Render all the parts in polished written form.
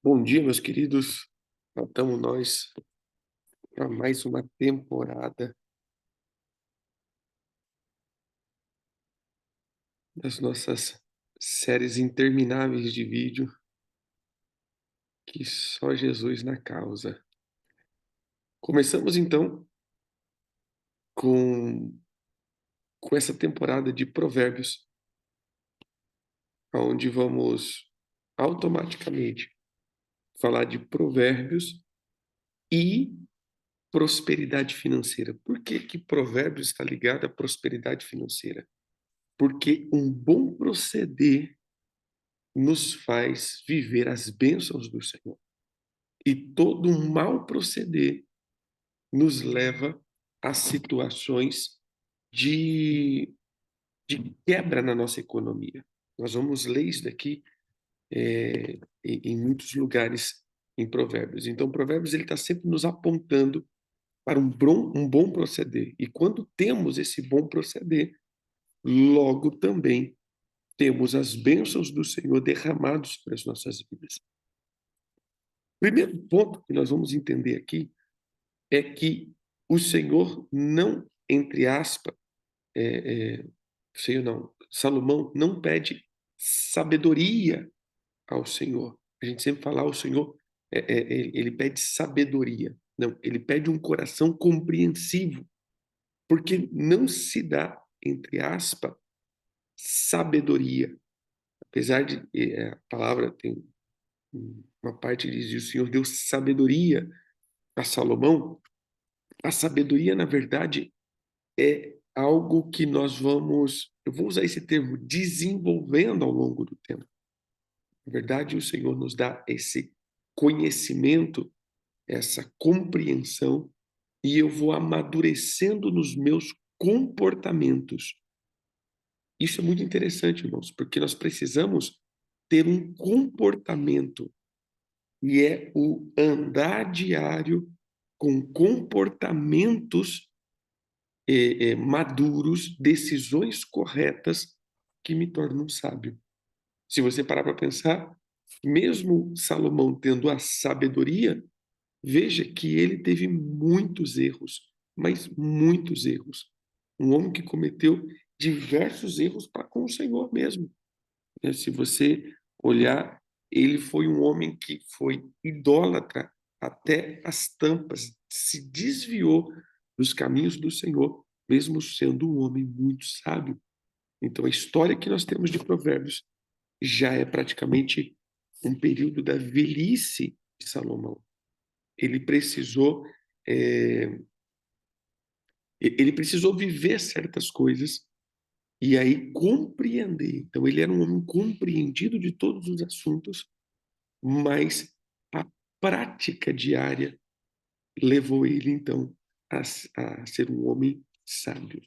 Bom dia, meus queridos. Estamos nós para mais uma temporada das nossas séries intermináveis de vídeo que só Jesus na causa. Começamos então com essa temporada de Provérbios, onde vamos automaticamente falar de provérbios e prosperidade financeira. Por que que Provérbios está ligado à prosperidade financeira? Porque um bom proceder nos faz viver as bênçãos do Senhor. E todo um mau proceder nos leva a situações de, de quebra na nossa economia. Nós vamos ler isso daqui em muitos lugares em Provérbios. Então, Provérbios ele está sempre nos apontando para um bom proceder. E quando temos esse bom proceder, logo também temos as bênçãos do Senhor derramados sobre as nossas vidas. Primeiro ponto que nós vamos entender aqui é que o Senhor não, entre aspas, Senhor não, Salomão não pede sabedoria ao Senhor. A gente sempre fala ao Senhor, ele pede sabedoria. Não, ele pede um coração compreensivo, porque não se dá, entre aspas, sabedoria. Apesar de a palavra tem uma parte que diz: o Senhor deu sabedoria a Salomão. A sabedoria, na verdade, é algo que nós vamos, eu vou usar esse termo, desenvolvendo ao longo do tempo. Na verdade, o Senhor nos dá esse conhecimento, essa compreensão, e eu vou amadurecendo nos meus comportamentos. Isso é muito interessante, irmãos, porque nós precisamos ter um comportamento, e é o andar diário com comportamentos maduros, decisões corretas que me tornam sábio. Se você parar para pensar, mesmo Salomão tendo a sabedoria, veja que ele teve muitos erros, mas muitos erros. Um homem que cometeu diversos erros para com o Senhor mesmo. Se você olhar, ele foi um homem que foi idólatra até as tampas, se desviou dos caminhos do Senhor, mesmo sendo um homem muito sábio. Então, a história que nós temos de Provérbios já é praticamente um período da velhice de Salomão. Ele precisou, ele precisou viver certas coisas e aí compreender. Então, ele era um homem compreendido de todos os assuntos, mas a prática diária levou ele, então, a ser um homem sábio.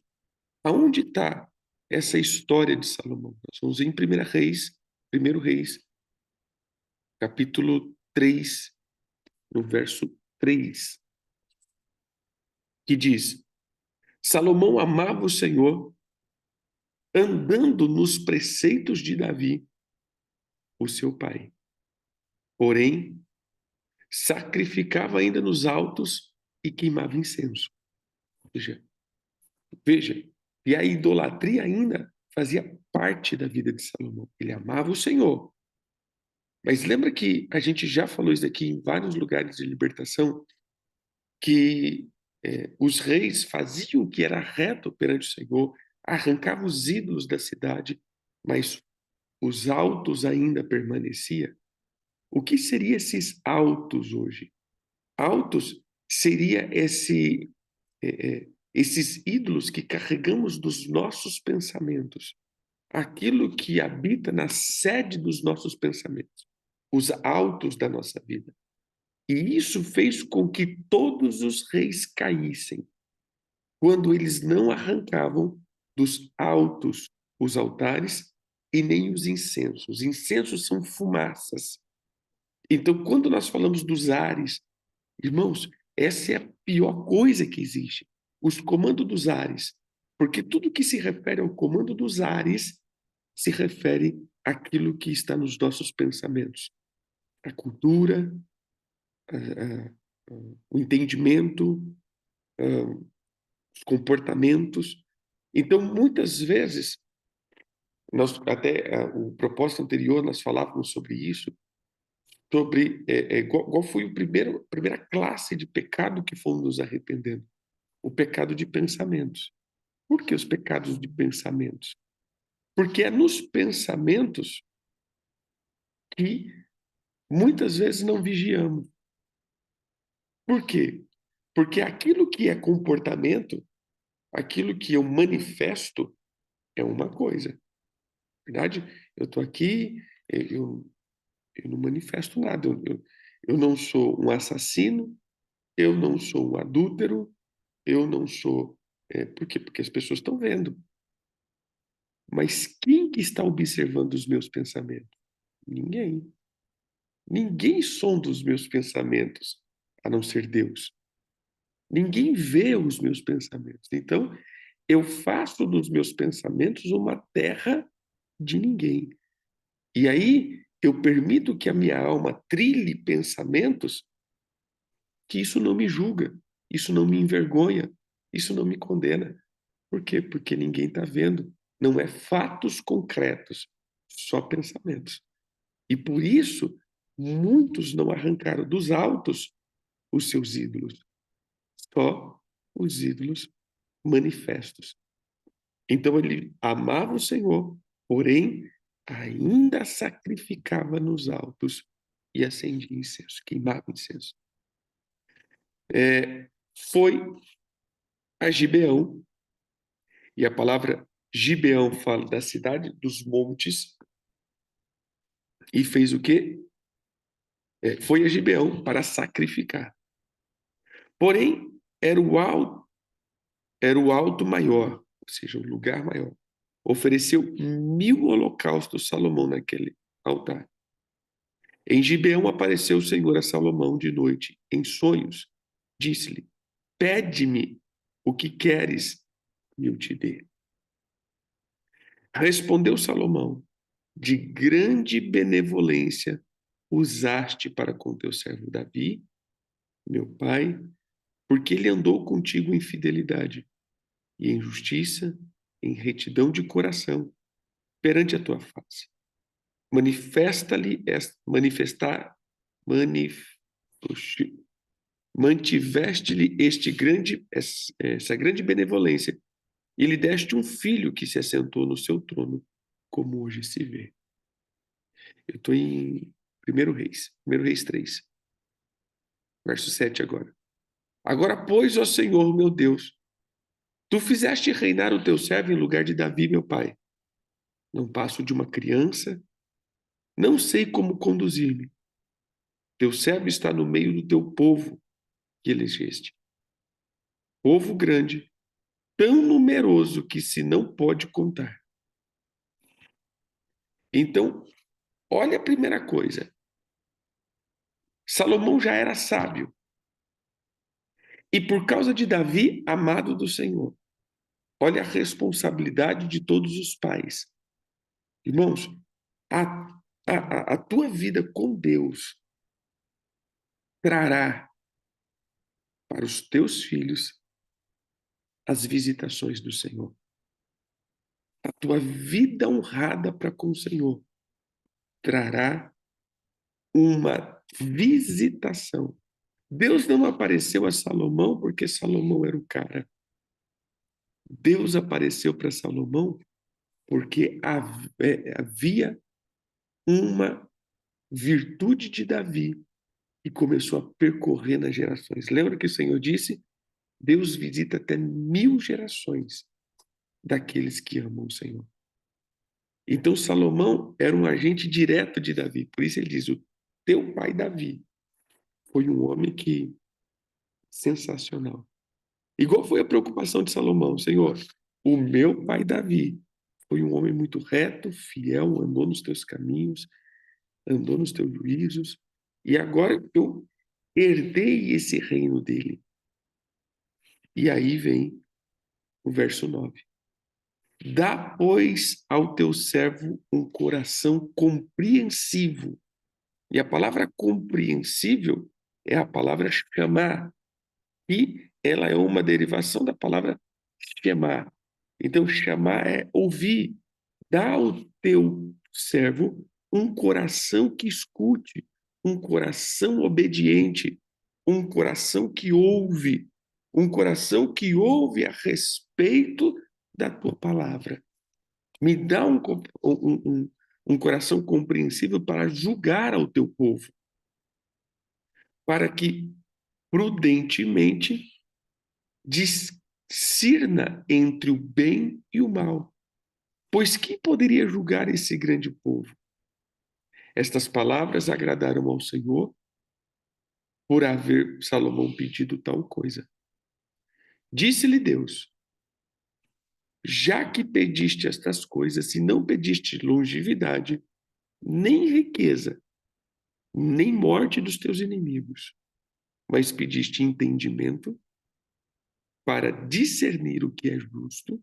Aonde está essa história de Salomão? Nós vamos em 1 Reis, capítulo 3, no verso 3, que diz: Salomão amava o Senhor, andando nos preceitos de Davi, o seu pai. Porém, sacrificava ainda nos altos e queimava incenso. Veja, e a idolatria ainda fazia parte da vida de Salomão. Ele amava o Senhor. Mas lembra que a gente já falou isso aqui em vários lugares de libertação, que os reis faziam o que era reto perante o Senhor, arrancavam os ídolos da cidade, mas os altos ainda permaneciam. O que seriam esses altos hoje? Altos seria esses ídolos que carregamos dos nossos pensamentos, aquilo que habita na sede dos nossos pensamentos, os altos da nossa vida. E isso fez com que todos os reis caíssem, quando eles não arrancavam dos altos os altares e nem os incensos. Os incensos são fumaças. Então, quando nós falamos dos ares, irmãos, essa é a pior coisa que existe. Os comandos dos ares. Porque tudo que se refere ao comando dos ares se refere aquilo que está nos nossos pensamentos. A cultura, o entendimento, os comportamentos. Então, muitas vezes, nós até o propósito anterior nós falávamos sobre isso, sobre qual foi a primeira classe de pecado que fomos nos arrependendo? O pecado de pensamentos. Por que os pecados de pensamentos? Porque é nos pensamentos que muitas vezes não vigiamos. Por quê? Porque aquilo que é comportamento, aquilo que eu manifesto, é uma coisa. Na verdade, eu estou aqui, eu, eu não manifesto nada. Eu não sou um assassino, eu não sou um adúltero, eu não sou. Por quê? Porque as pessoas estão vendo. Mas quem que está observando os meus pensamentos? Ninguém. Ninguém sonda os meus pensamentos, a não ser Deus. Ninguém vê os meus pensamentos. Então, eu faço dos meus pensamentos uma terra de ninguém. E aí, eu permito que a minha alma trilhe pensamentos que isso não me julga, isso não me envergonha, isso não me condena. Por quê? Porque ninguém está vendo. Não é fatos concretos, só pensamentos. E por isso, muitos não arrancaram dos altos os seus ídolos, só os ídolos manifestos. Então ele amava o Senhor, porém ainda sacrificava nos altos e acendia incenso, queimava incenso. Foi a Gibeão, e a palavra Gibeão fala da cidade dos montes, e fez o quê? Foi a Gibeão para sacrificar. Porém, era o alto maior, ou seja, o lugar maior. Ofereceu 1000 holocaustos Salomão naquele altar. Em Gibeão apareceu o Senhor a Salomão de noite, em sonhos. Disse-lhe: Pede-me o que queres e eu te dê. Respondeu Salomão: De grande benevolência usaste para com teu servo Davi, meu pai, porque ele andou contigo em fidelidade e em justiça, em retidão de coração, perante a tua face. Manifesta-lhe manifestar manif, mantiveste-lhe essa grande benevolência e lhe deste um filho que se assentou no seu trono, como hoje se vê. Eu estou em 1 Reis 3, verso 7 agora. Agora, pois, ó Senhor, meu Deus, tu fizeste reinar o teu servo em lugar de Davi, meu pai. Não passo de uma criança, não sei como conduzir-me. Teu servo está no meio do teu povo que elegeste. Povo grande, tão numeroso que se não pode contar. Então, olha a primeira coisa. Salomão já era sábio. E por causa de Davi, amado do Senhor. Olha a responsabilidade de todos os pais. Irmãos, a, a tua vida com Deus trará para os teus filhos as visitações do Senhor. A tua vida honrada para com o Senhor trará uma visitação. Deus não apareceu a Salomão porque Salomão era o cara. Deus apareceu para Salomão porque havia uma virtude de Davi e começou a percorrer nas gerações. Lembra que o Senhor disse? Deus visita até 1000 gerações daqueles que amam o Senhor. Então Salomão era um agente direto de Davi. Por isso ele diz: o teu pai Davi foi um homem que sensacional. Igual foi a preocupação de Salomão, Senhor, o meu pai Davi foi um homem muito reto, fiel, andou nos teus caminhos, andou nos teus juízos, e agora eu herdei esse reino dele. E aí vem o verso 9. Dá, pois, ao teu servo um coração compreensivo. E a palavra compreensível é a palavra chamar, e ela é uma derivação da palavra chamar. Então, chamar é ouvir. Dá ao teu servo um coração que escute, um coração obediente, um coração que ouve a respeito da tua palavra. Me dá um coração compreensível para julgar ao teu povo, para que prudentemente discirna entre o bem e o mal. Pois quem poderia julgar esse grande povo? Estas palavras agradaram ao Senhor por haver Salomão pedido tal coisa. Disse-lhe Deus: já que pediste estas coisas, e não pediste longevidade, nem riqueza, nem morte dos teus inimigos, mas pediste entendimento para discernir o que é justo,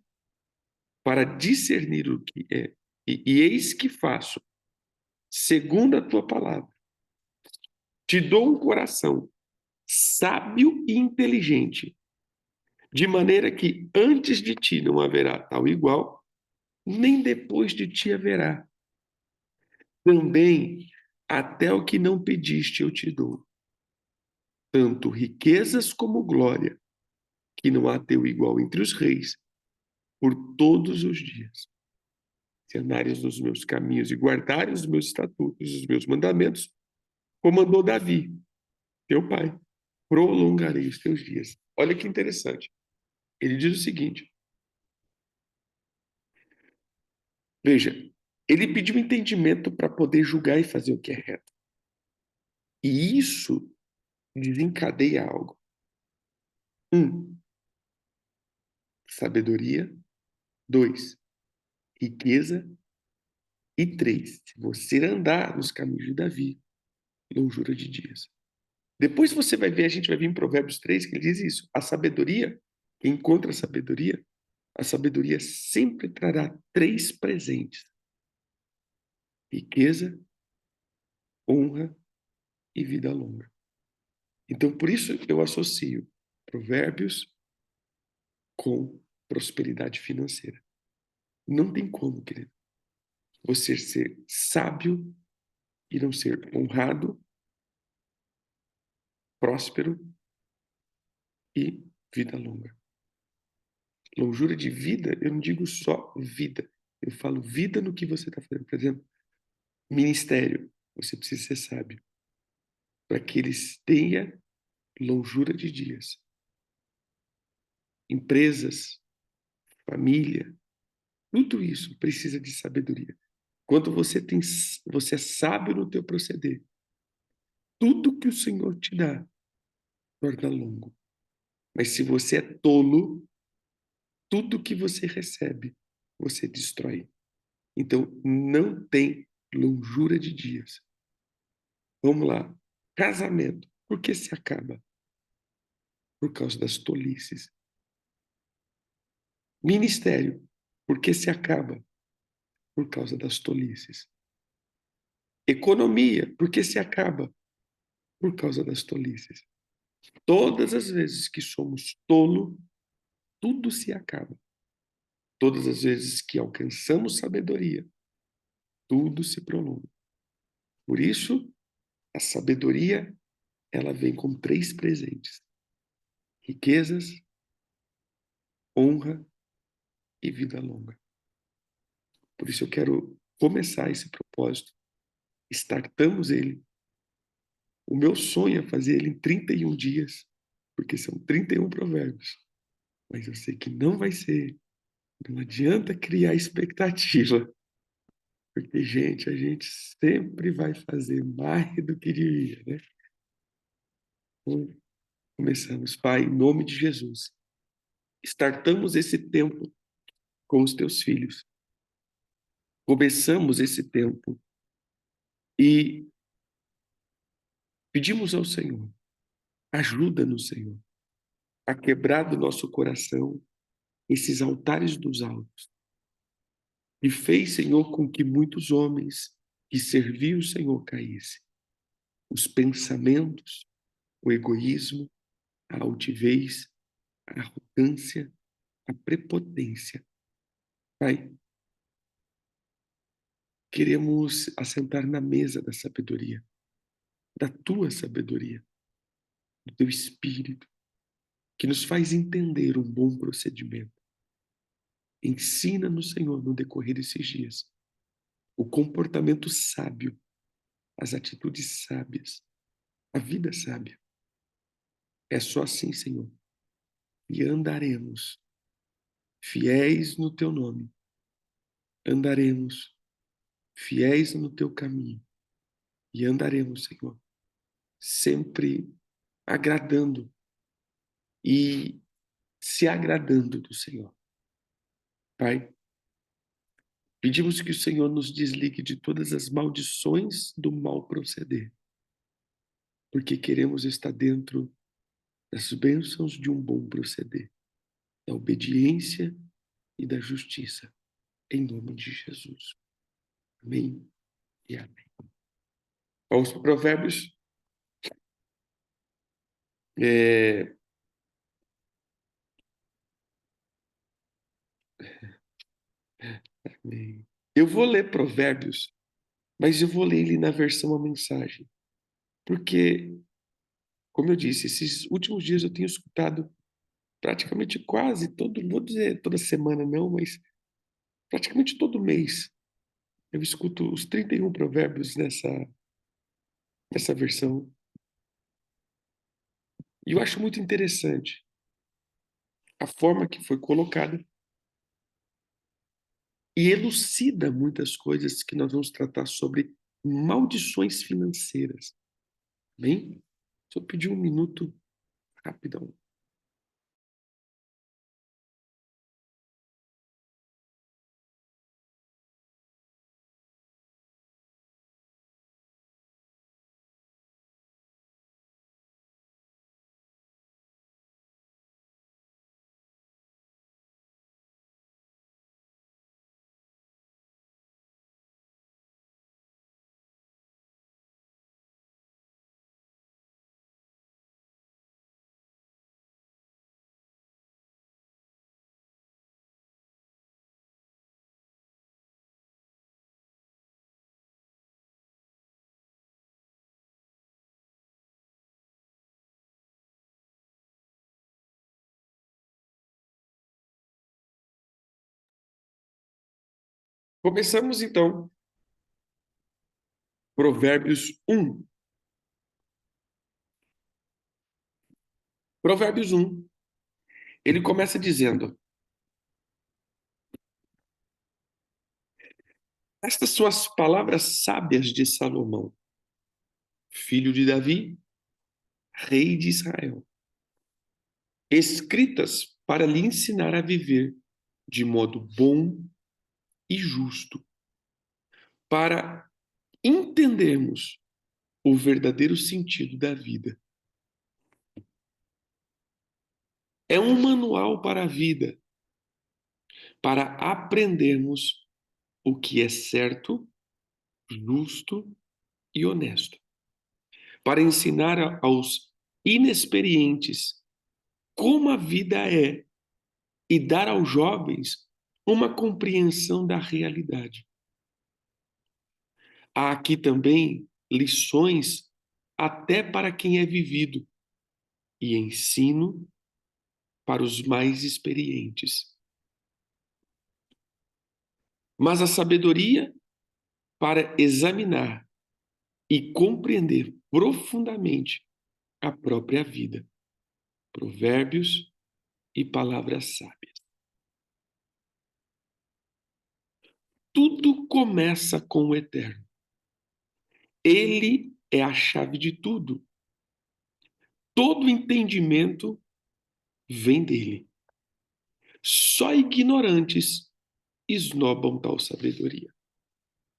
para discernir o que é. E eis que faço, segundo a tua palavra. Te dou um coração sábio e inteligente, de maneira que antes de ti não haverá tal igual, nem depois de ti haverá. Também até o que não pediste eu te dou, tanto riquezas como glória, que não há teu igual entre os reis, por todos os dias. Se andares nos meus caminhos e guardares os meus estatutos, os meus mandamentos, como mandou Davi, teu pai, prolongarei os teus dias. Olha que interessante. Ele diz o seguinte: veja, ele pediu entendimento para poder julgar e fazer o que é reto. E isso desencadeia algo. Sabedoria. 2, riqueza. E 3, se você andar nos caminhos de Davi, longura de dias. Depois você vai ver, a gente vai ver em Provérbios 3, que ele diz isso. A sabedoria, quem encontra a sabedoria sempre trará 3 presentes: riqueza, honra e vida longa. Então, por isso eu associo Provérbios com prosperidade financeira. Não tem como, querido, você ser sábio e não ser honrado, próspero e vida longa. Longura de vida, eu não digo só vida, eu falo vida no que você está fazendo. Por exemplo, ministério, você precisa ser sábio para que eles tenham longura de dias. Empresas, família, tudo isso precisa de sabedoria. Quando você é sábio no teu proceder, tudo que o Senhor te dá torna longo. Mas se você é tolo, tudo que você recebe, você destrói. Então, não tem longura de dias. Vamos lá. Casamento. Por que se acaba? Por causa das tolices. Ministério. Por que se acaba? Por causa das tolices. Economia. Por que se acaba? Por causa das tolices. Todas as vezes que somos tolo, tudo se acaba. Todas as vezes que alcançamos sabedoria, tudo se prolonga. Por isso, a sabedoria, ela vem com 3 presentes: riquezas, honra e vida longa. Por isso eu quero começar esse propósito. Startamos ele. O meu sonho é fazer ele em 31 dias, porque são 31 provérbios. Mas eu sei que não vai ser. Não adianta criar expectativa. Porque, gente, a gente sempre vai fazer mais do que devia, né? Então, começamos, Pai, em nome de Jesus. Startamos esse tempo com os teus filhos. Começamos esse tempo e pedimos ao Senhor, ajuda-nos, Senhor, a quebrar do nosso coração esses altares dos altos, e fez, Senhor, com que muitos homens que serviam o Senhor caíssem. Os pensamentos, o egoísmo, a altivez, a arrogância, a prepotência. Pai, queremos assentar na mesa da sabedoria, da tua sabedoria, do teu espírito, que nos faz entender um bom procedimento. Ensina-nos, Senhor, no decorrer desses dias, o comportamento sábio, as atitudes sábias, a vida sábia. É só assim, Senhor, e andaremos fiéis no teu nome, andaremos fiéis no teu caminho e andaremos, Senhor, sempre agradando e se agradando do Senhor. Pai, pedimos que o Senhor nos desligue de todas as maldições do mal proceder, porque queremos estar dentro das bênçãos de um bom proceder, da obediência e da justiça, em nome de Jesus. Amém e amém. Vamos para Provérbios. Amém. Eu vou ler Provérbios, mas eu vou ler ele na versão a mensagem, porque, como eu disse, esses últimos dias eu tenho escutado praticamente quase todo, não vou dizer toda semana não, mas praticamente todo mês eu escuto os 31 provérbios nessa versão. E eu acho muito interessante a forma que foi colocada e elucida muitas coisas que nós vamos tratar sobre maldições financeiras. Bem? Só pedir um minuto rapidão. Começamos então. Provérbios 1. Provérbios 1. Ele começa dizendo: estas são as palavras sábias de Salomão, filho de Davi, rei de Israel, escritas para lhe ensinar a viver de modo bom e justo, para entendermos o verdadeiro sentido da vida. É um manual para a vida, para aprendermos o que é certo, justo e honesto, para ensinar aos inexperientes como a vida é e dar aos jovens uma compreensão da realidade. Há aqui também lições até para quem é vivido e ensino para os mais experientes. Mas a sabedoria para examinar e compreender profundamente a própria vida. Provérbios e palavras sábias. Tudo começa com o Eterno. Ele é a chave de tudo. Todo entendimento vem dele. Só ignorantes esnobam tal sabedoria.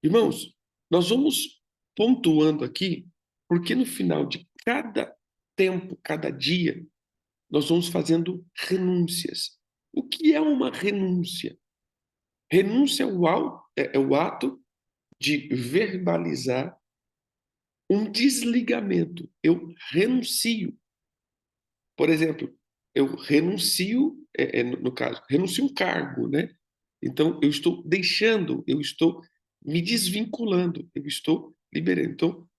Irmãos, nós vamos pontuando aqui, porque no final de cada tempo, cada dia, nós vamos fazendo renúncias. O que é uma renúncia? Renúncia é o ato de verbalizar um desligamento. Eu renuncio. Por exemplo, eu renuncio, no caso, renuncio um cargo, né? Então, eu estou deixando, eu estou me desvinculando, eu estou liberando. Então,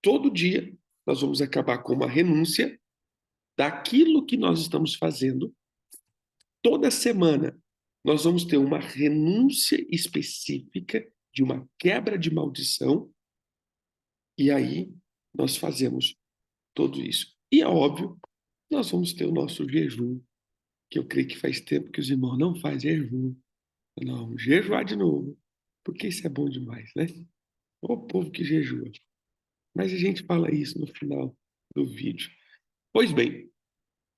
todo dia nós vamos acabar com uma renúncia daquilo que nós estamos fazendo. Toda semana nós vamos ter uma renúncia específica de uma quebra de maldição, e aí nós fazemos tudo isso. E é óbvio, nós vamos ter o nosso jejum, que eu creio que faz tempo que os irmãos não fazem jejum. Não, jejuar de novo, porque isso é bom demais, né? O povo que jejua. Mas a gente fala isso no final do vídeo. Pois bem,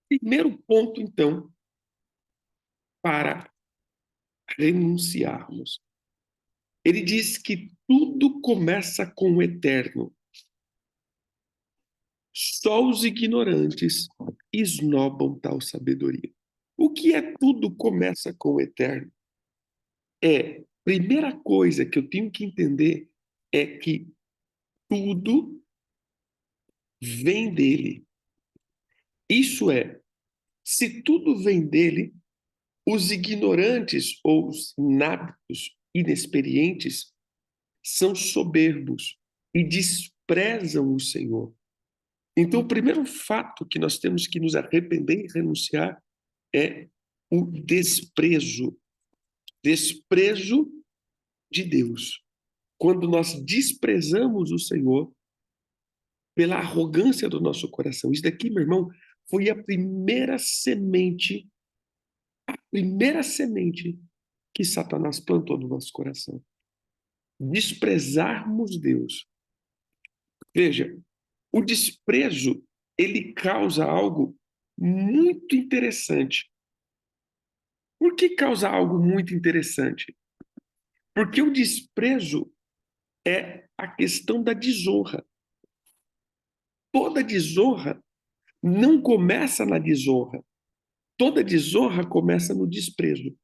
primeiro ponto, então, para renunciarmos. Ele diz que tudo começa com o eterno. Só os ignorantes esnobam tal sabedoria. O que é tudo começa com o eterno? Primeira coisa que eu tenho que entender é que tudo vem dele. Isso é, se tudo vem dele, os ignorantes ou os inábitos, inexperientes, são soberbos e desprezam o Senhor. Então, o primeiro fato que nós temos que nos arrepender e renunciar é o desprezo. Desprezo de Deus. Quando nós desprezamos o Senhor pela arrogância do nosso coração. Isso daqui, meu irmão, foi a primeira semente que Satanás plantou no nosso coração. Desprezarmos Deus. Veja, o desprezo, ele causa algo muito interessante. Por que causa algo muito interessante? Porque o desprezo é a questão da desonra. Toda desonra não começa na desonra. Toda desonra começa no desprezo.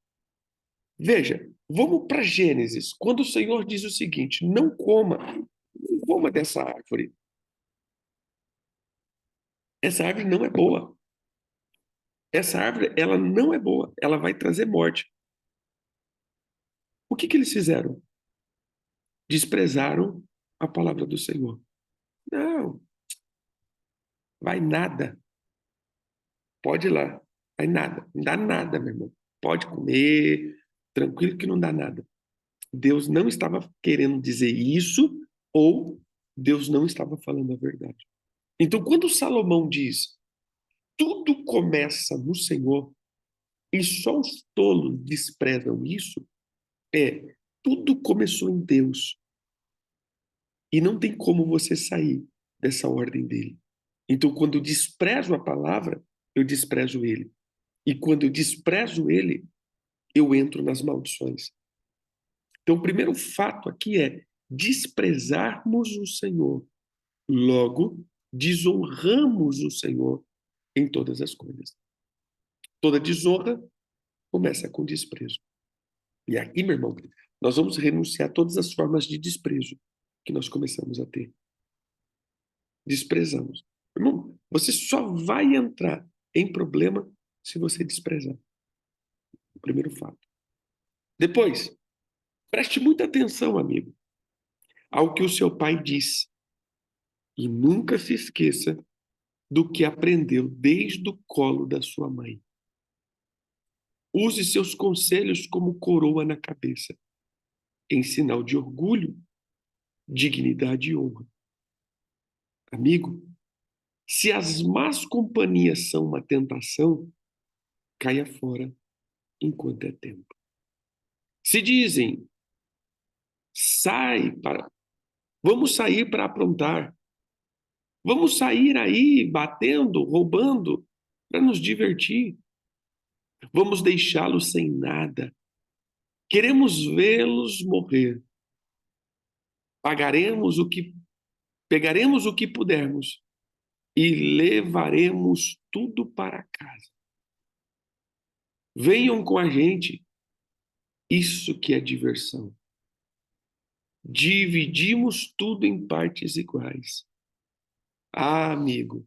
Veja, vamos para Gênesis, quando o Senhor diz o seguinte: não coma dessa árvore. Essa árvore não é boa. Essa árvore, ela não é boa. Ela vai trazer morte. O que eles fizeram? Desprezaram a palavra do Senhor. Não, vai nada. Pode ir lá. Vai nada. Não dá nada, meu irmão. Pode comer, tranquilo que não dá nada. Deus não estava querendo dizer isso, ou Deus não estava falando a verdade. Então, quando Salomão diz, tudo começa no Senhor, e só os tolos desprezam isso, tudo começou em Deus. E não tem como você sair dessa ordem dele. Então, quando eu desprezo a palavra, eu desprezo ele. E quando eu desprezo ele, eu entro nas maldições. Então, o primeiro fato aqui é desprezarmos o Senhor. Logo, desonramos o Senhor em todas as coisas. Toda desonra começa com desprezo. E aqui, meu irmão, nós vamos renunciar a todas as formas de desprezo que nós começamos a ter. Desprezamos. Irmão, você só vai entrar em problema se você desprezar. O primeiro fato. Depois, preste muita atenção, amigo, ao que o seu pai diz. E nunca se esqueça do que aprendeu desde o colo da sua mãe. Use seus conselhos como coroa na cabeça, em sinal de orgulho, dignidade e honra. Amigo, se as más companhias são uma tentação, caia fora enquanto é tempo. Se dizem, vamos sair para aprontar, vamos sair aí batendo, roubando, para nos divertir, vamos deixá-los sem nada, queremos vê-los morrer, pegaremos o que pudermos e levaremos tudo para casa. Venham com a gente, Isso que é diversão. Dividimos tudo em partes iguais. Ah, amigo,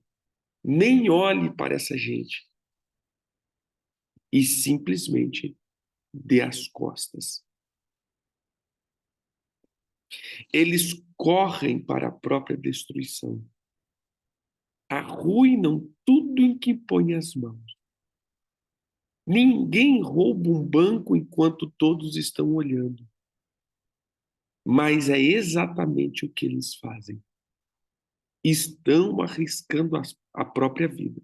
nem olhe para essa gente e simplesmente dê as costas. Eles correm para a própria destruição. Arruinam tudo em que põem as mãos. Ninguém rouba um banco enquanto todos estão olhando. Mas é exatamente o que eles fazem. Estão arriscando a própria vida.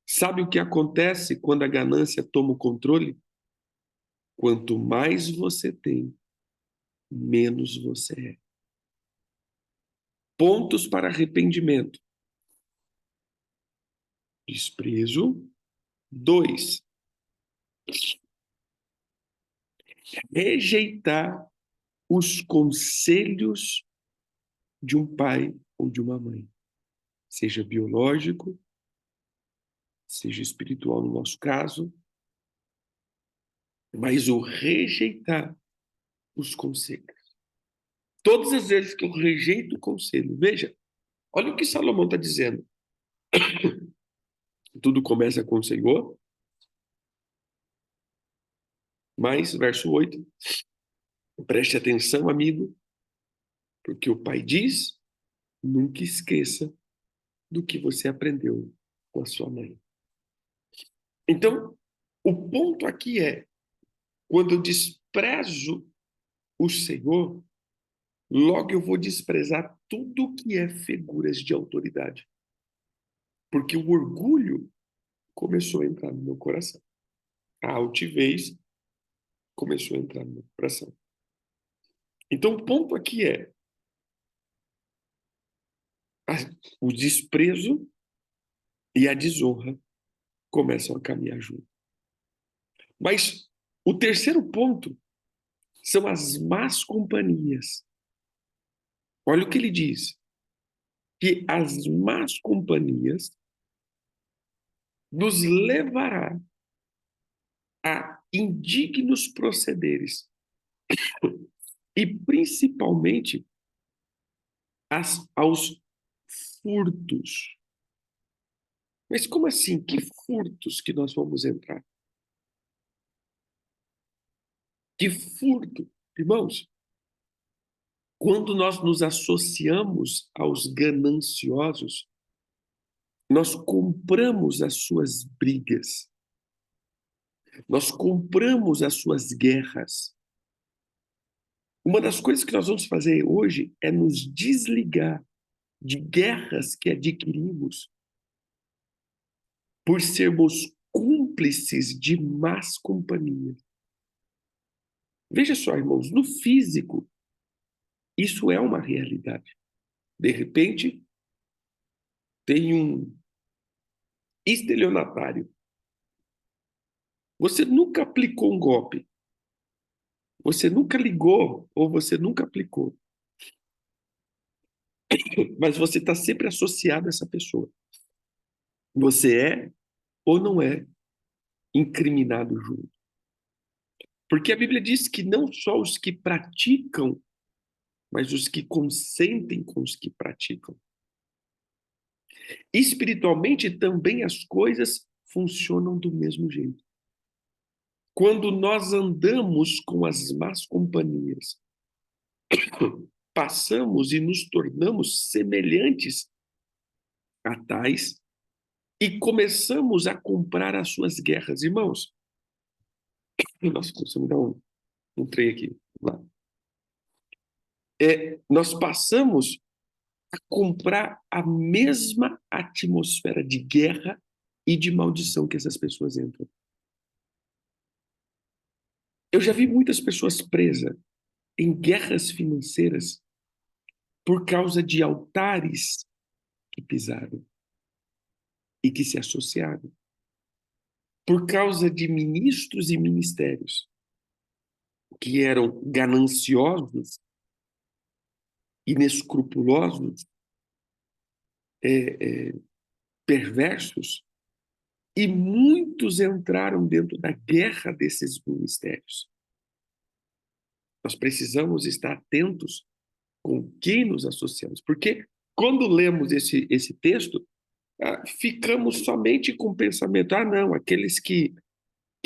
Sabe o que acontece quando a ganância toma o controle? Quanto mais você tem, menos você é. Pontos para arrependimento. Desprezo. 2. Rejeitar os conselhos de um pai ou de uma mãe, seja biológico, seja espiritual no nosso caso, mas o rejeitar os conselhos. Todas as vezes que eu rejeito o conselho, veja, olha o que Salomão está dizendo. Tudo começa com o Senhor, mas, verso 8, preste atenção, amigo, porque o pai diz, nunca esqueça do que você aprendeu com a sua mãe. Então, o ponto aqui é, quando eu desprezo o Senhor, logo eu vou desprezar tudo que é figuras de autoridade. Porque o orgulho começou a entrar no meu coração. A altivez começou a entrar no meu coração. Então, o ponto aqui é o desprezo e a desonra começam a caminhar junto. Mas o terceiro ponto são as más companhias. Olha o que ele diz, que as más companhias nos levará a indignos procederes e principalmente aos furtos. Mas como assim? Que furtos que nós vamos entrar? Que furto? Irmãos, quando nós nos associamos aos gananciosos, nós compramos as suas brigas, nós compramos as suas guerras. Uma das coisas que nós vamos fazer hoje é nos desligar de guerras que adquirimos por sermos cúmplices de más companhias. Veja só, irmãos, no físico, isso é uma realidade. De repente, tem um estelionatário. Você nunca aplicou um golpe. Você nunca ligou ou você nunca aplicou. Mas você está sempre associado a essa pessoa. Você é ou não é incriminado junto. Porque a Bíblia diz que não só os que praticam, mas os que consentem com os que praticam. Espiritualmente, também as coisas funcionam do mesmo jeito. Quando nós andamos com as más companhias, passamos e nos tornamos semelhantes a tais e começamos a comprar as suas guerras. Irmãos, nossa, você me dá um trem aqui. Lá. Nós passamos a comprar a mesma atmosfera de guerra e de maldição que essas pessoas entram. Eu já vi muitas pessoas presas em guerras financeiras por causa de altares que pisaram e que se associaram, por causa de ministros e ministérios que eram gananciosos, inescrupulosos, perversos, e muitos entraram dentro da guerra desses ministérios. Nós precisamos estar atentos com quem nos associamos, porque quando lemos esse texto, ficamos somente com o pensamento, não, aqueles que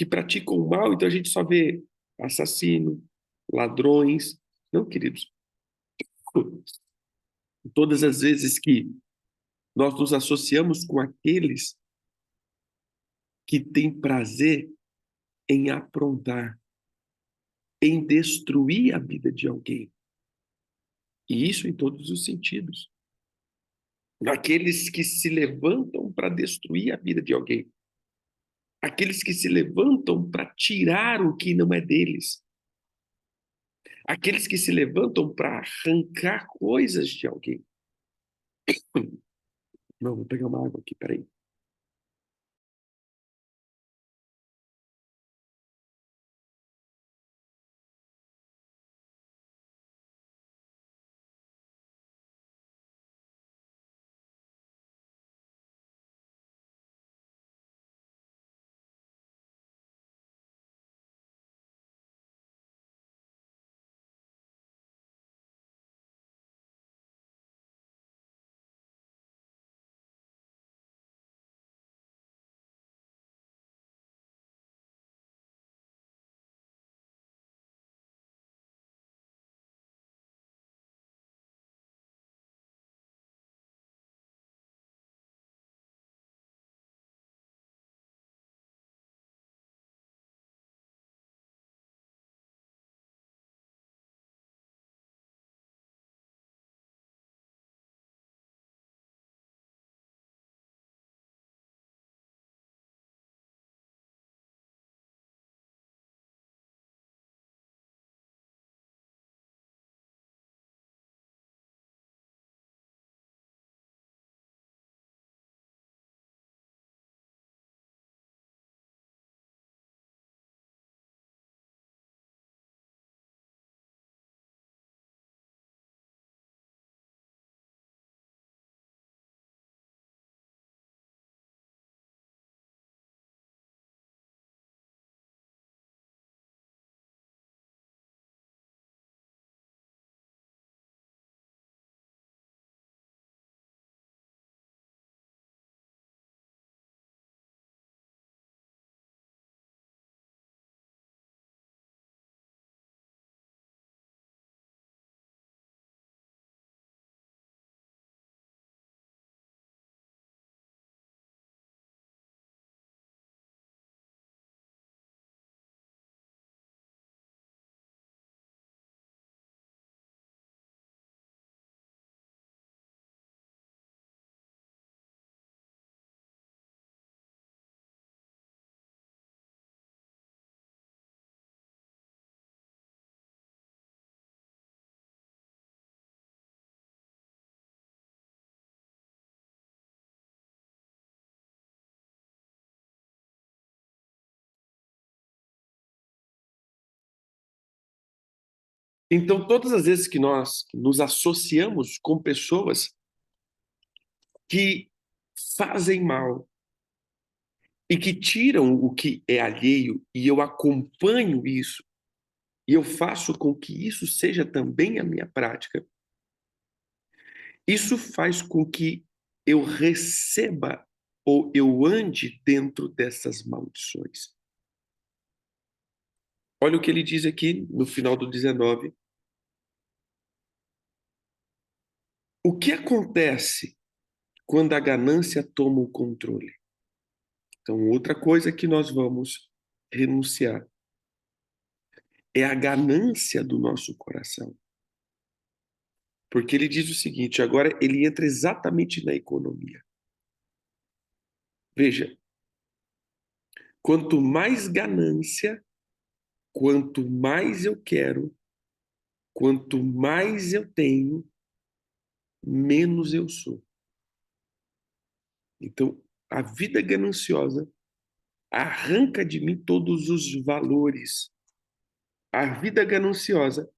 praticam o mal, então a gente só vê assassino, ladrões. Não, queridos, todas as vezes que nós nos associamos com aqueles que têm prazer em aprontar, em destruir a vida de alguém, e isso em todos os sentidos. Aqueles que se levantam para destruir a vida de alguém, aqueles que se levantam para tirar o que não é deles, aqueles que se levantam para arrancar coisas de alguém. Não, vou pegar uma água aqui, peraí. Então, todas as vezes que nós nos associamos com pessoas que fazem mal e que tiram o que é alheio, e eu acompanho isso, e eu faço com que isso seja também a minha prática, isso faz com que eu receba ou eu ande dentro dessas maldições. Olha o que ele diz aqui no final do 19. O que acontece quando a ganância toma o controle? Então, outra coisa que nós vamos renunciar é a ganância do nosso coração. Porque ele diz o seguinte, agora ele entra exatamente na economia. Veja, quanto mais ganância, quanto mais eu quero, quanto mais eu tenho, menos eu sou. Então, a vida gananciosa arranca de mim todos os valores. A vida gananciosa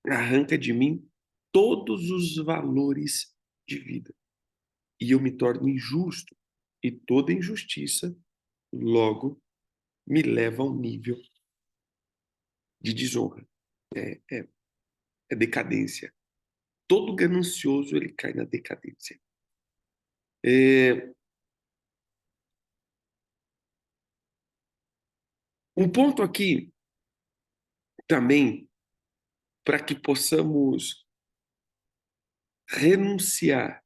arranca de mim todos os valores de vida. E eu me torno injusto. E toda injustiça, logo, me leva a um nível de desonra. É decadência. Todo ganancioso, ele cai na decadência. Um ponto aqui também, para que possamos renunciar,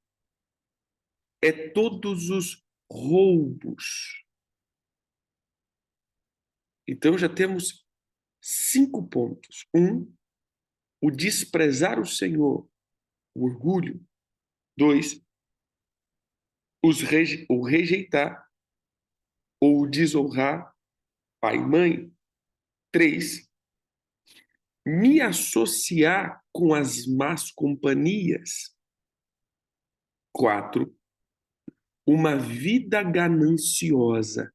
é todos os roubos. Então já temos 5 pontos. O desprezar o Senhor, o orgulho. 2, o rejeitar ou o desonrar pai e mãe. 3, me associar com as más companhias. 4, uma vida gananciosa.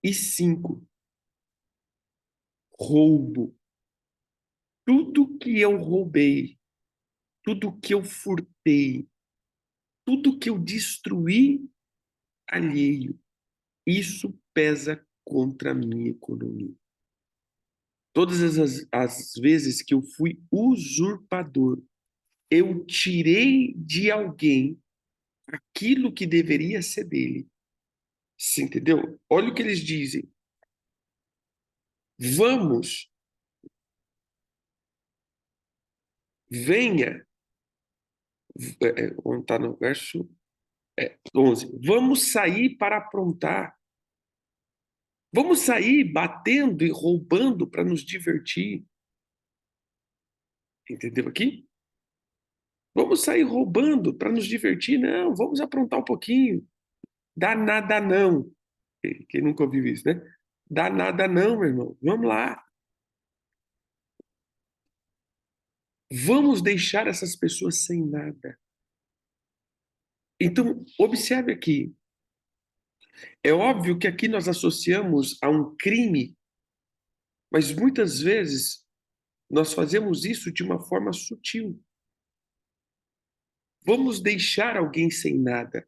E 5, roubo. Tudo que eu roubei, tudo que eu furtei, tudo que eu destruí alheio, isso pesa contra a minha economia. Todas as vezes que eu fui usurpador, eu tirei de alguém aquilo que deveria ser dele. Você entendeu? Olha o que eles dizem. Vamos, venha, onde está no verso 11. Vamos sair para aprontar. Vamos sair batendo e roubando para nos divertir. Entendeu aqui? Vamos sair roubando para nos divertir? Não, vamos aprontar um pouquinho. Dá nada não. Quem nunca ouviu isso, né? Dá nada não, meu irmão. Vamos lá. Vamos deixar essas pessoas sem nada. Então, observe aqui. É óbvio que aqui nós associamos a um crime, mas muitas vezes nós fazemos isso de uma forma sutil. Vamos deixar alguém sem nada.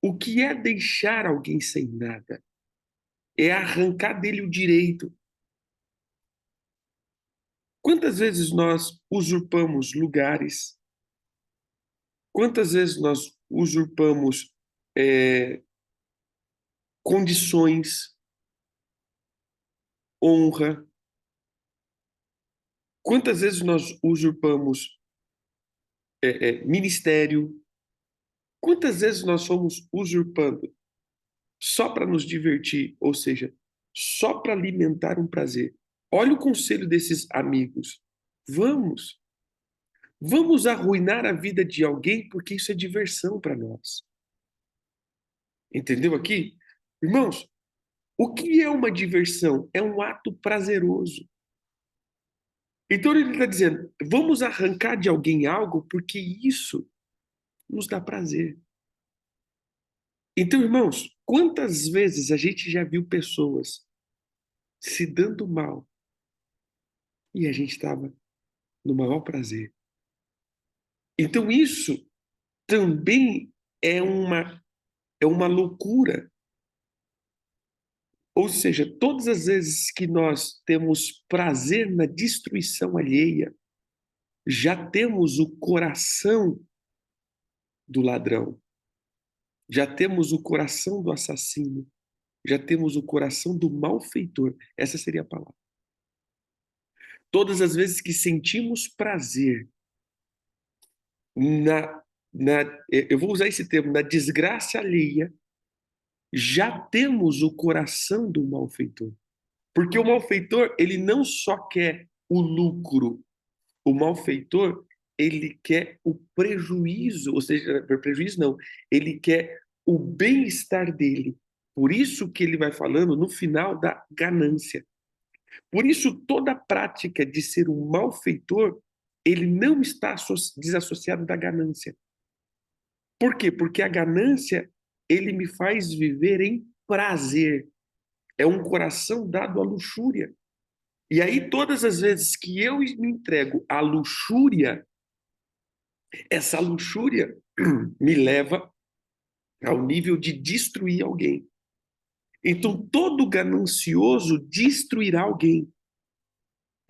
O que é deixar alguém sem nada? É arrancar dele o direito. Quantas vezes nós usurpamos lugares? Quantas vezes nós usurpamos condições, honra? Quantas vezes nós usurpamos ministério? Quantas vezes nós fomos usurpando só para nos divertir, ou seja, só para alimentar um prazer? Olha o conselho desses amigos. Vamos arruinar a vida de alguém porque isso é diversão para nós. Entendeu aqui? Irmãos, o que é uma diversão? É um ato prazeroso. Então ele está dizendo, vamos arrancar de alguém algo porque isso nos dá prazer. Então, irmãos, quantas vezes a gente já viu pessoas se dando mal e a gente estava no maior prazer? Então isso também é uma loucura. Ou seja, todas as vezes que nós temos prazer na destruição alheia, já temos o coração do ladrão, já temos o coração do assassino, já temos o coração do malfeitor. Essa seria a palavra. Todas as vezes que sentimos prazer eu vou usar esse termo, na desgraça alheia, já temos o coração do malfeitor. Porque o malfeitor, ele não só quer o lucro, o malfeitor, ele quer o prejuízo, ou seja, prejuízo não, ele quer o bem-estar dele. Por isso que ele vai falando no final da ganância. Por isso toda prática de ser um malfeitor, ele não está desassociado da ganância. Por quê? Porque a ganância, ele me faz viver em prazer. É um coração dado à luxúria. E aí, todas as vezes que eu me entrego à luxúria, essa luxúria me leva ao nível de destruir alguém. Então, todo ganancioso destruirá alguém.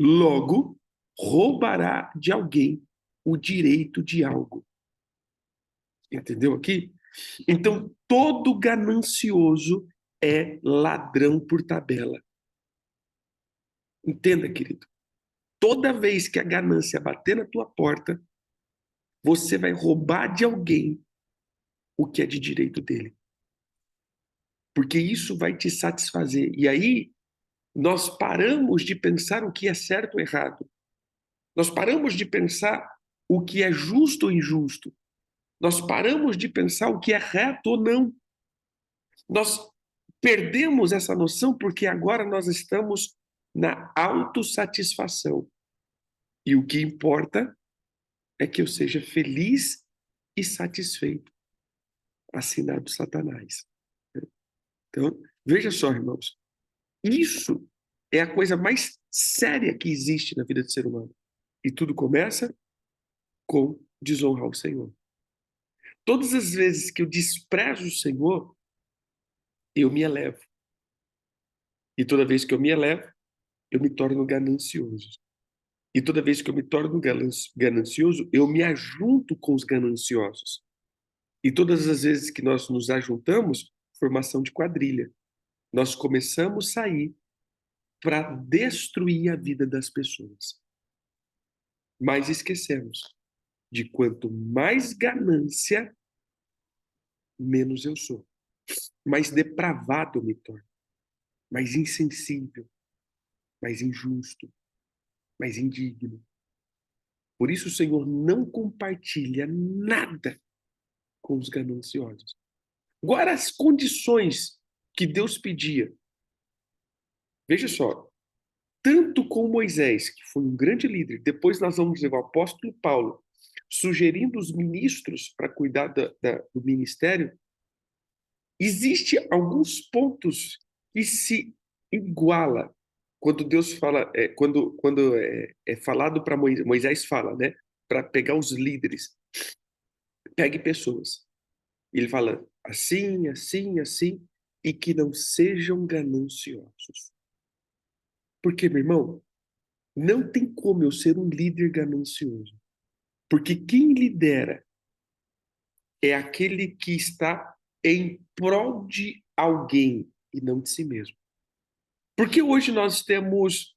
logo roubará de alguém o direito de algo. Entendeu aqui? Então, todo ganancioso é ladrão por tabela. Entenda, querido. Toda vez que a ganância bater na tua porta, você vai roubar de alguém o que é de direito dele. Porque isso vai te satisfazer. E aí, nós paramos de pensar o que é certo ou errado. Nós paramos de pensar o que é justo ou injusto. Nós paramos de pensar o que é reto ou não. Nós perdemos essa noção porque agora nós estamos na autossatisfação. E o que importa é que eu seja feliz e satisfeito, assinado Satanás. Então, veja só, irmãos, isso é a coisa mais séria que existe na vida do ser humano. E tudo começa com desonrar o Senhor. Todas as vezes que eu desprezo o Senhor, eu me elevo. E toda vez que eu me elevo, eu me torno ganancioso. E toda vez que eu me torno ganancioso, eu me ajunto com os gananciosos. E todas as vezes que nós nos ajuntamos, formação de quadrilha. Nós começamos a sair para destruir a vida das pessoas. Mas esquecemos de quanto mais ganância, menos eu sou. Mais depravado eu me torno. Mais insensível. Mais injusto. Mais indigno. Por isso o Senhor não compartilha nada com os gananciosos. Agora, as condições que Deus pedia. Veja só, tanto com Moisés, que foi um grande líder, depois nós vamos ver o apóstolo Paulo sugerindo os ministros para cuidar do ministério, existe alguns pontos que se iguala quando Deus fala, quando é falado para Moisés, Moisés fala, né, para pegar os líderes, pegue pessoas. Ele fala assim, assim, assim, e que não sejam gananciosos. Porque, meu irmão, não tem como eu ser um líder ganancioso. Porque quem lidera é aquele que está em prol de alguém e não de si mesmo. Porque hoje nós temos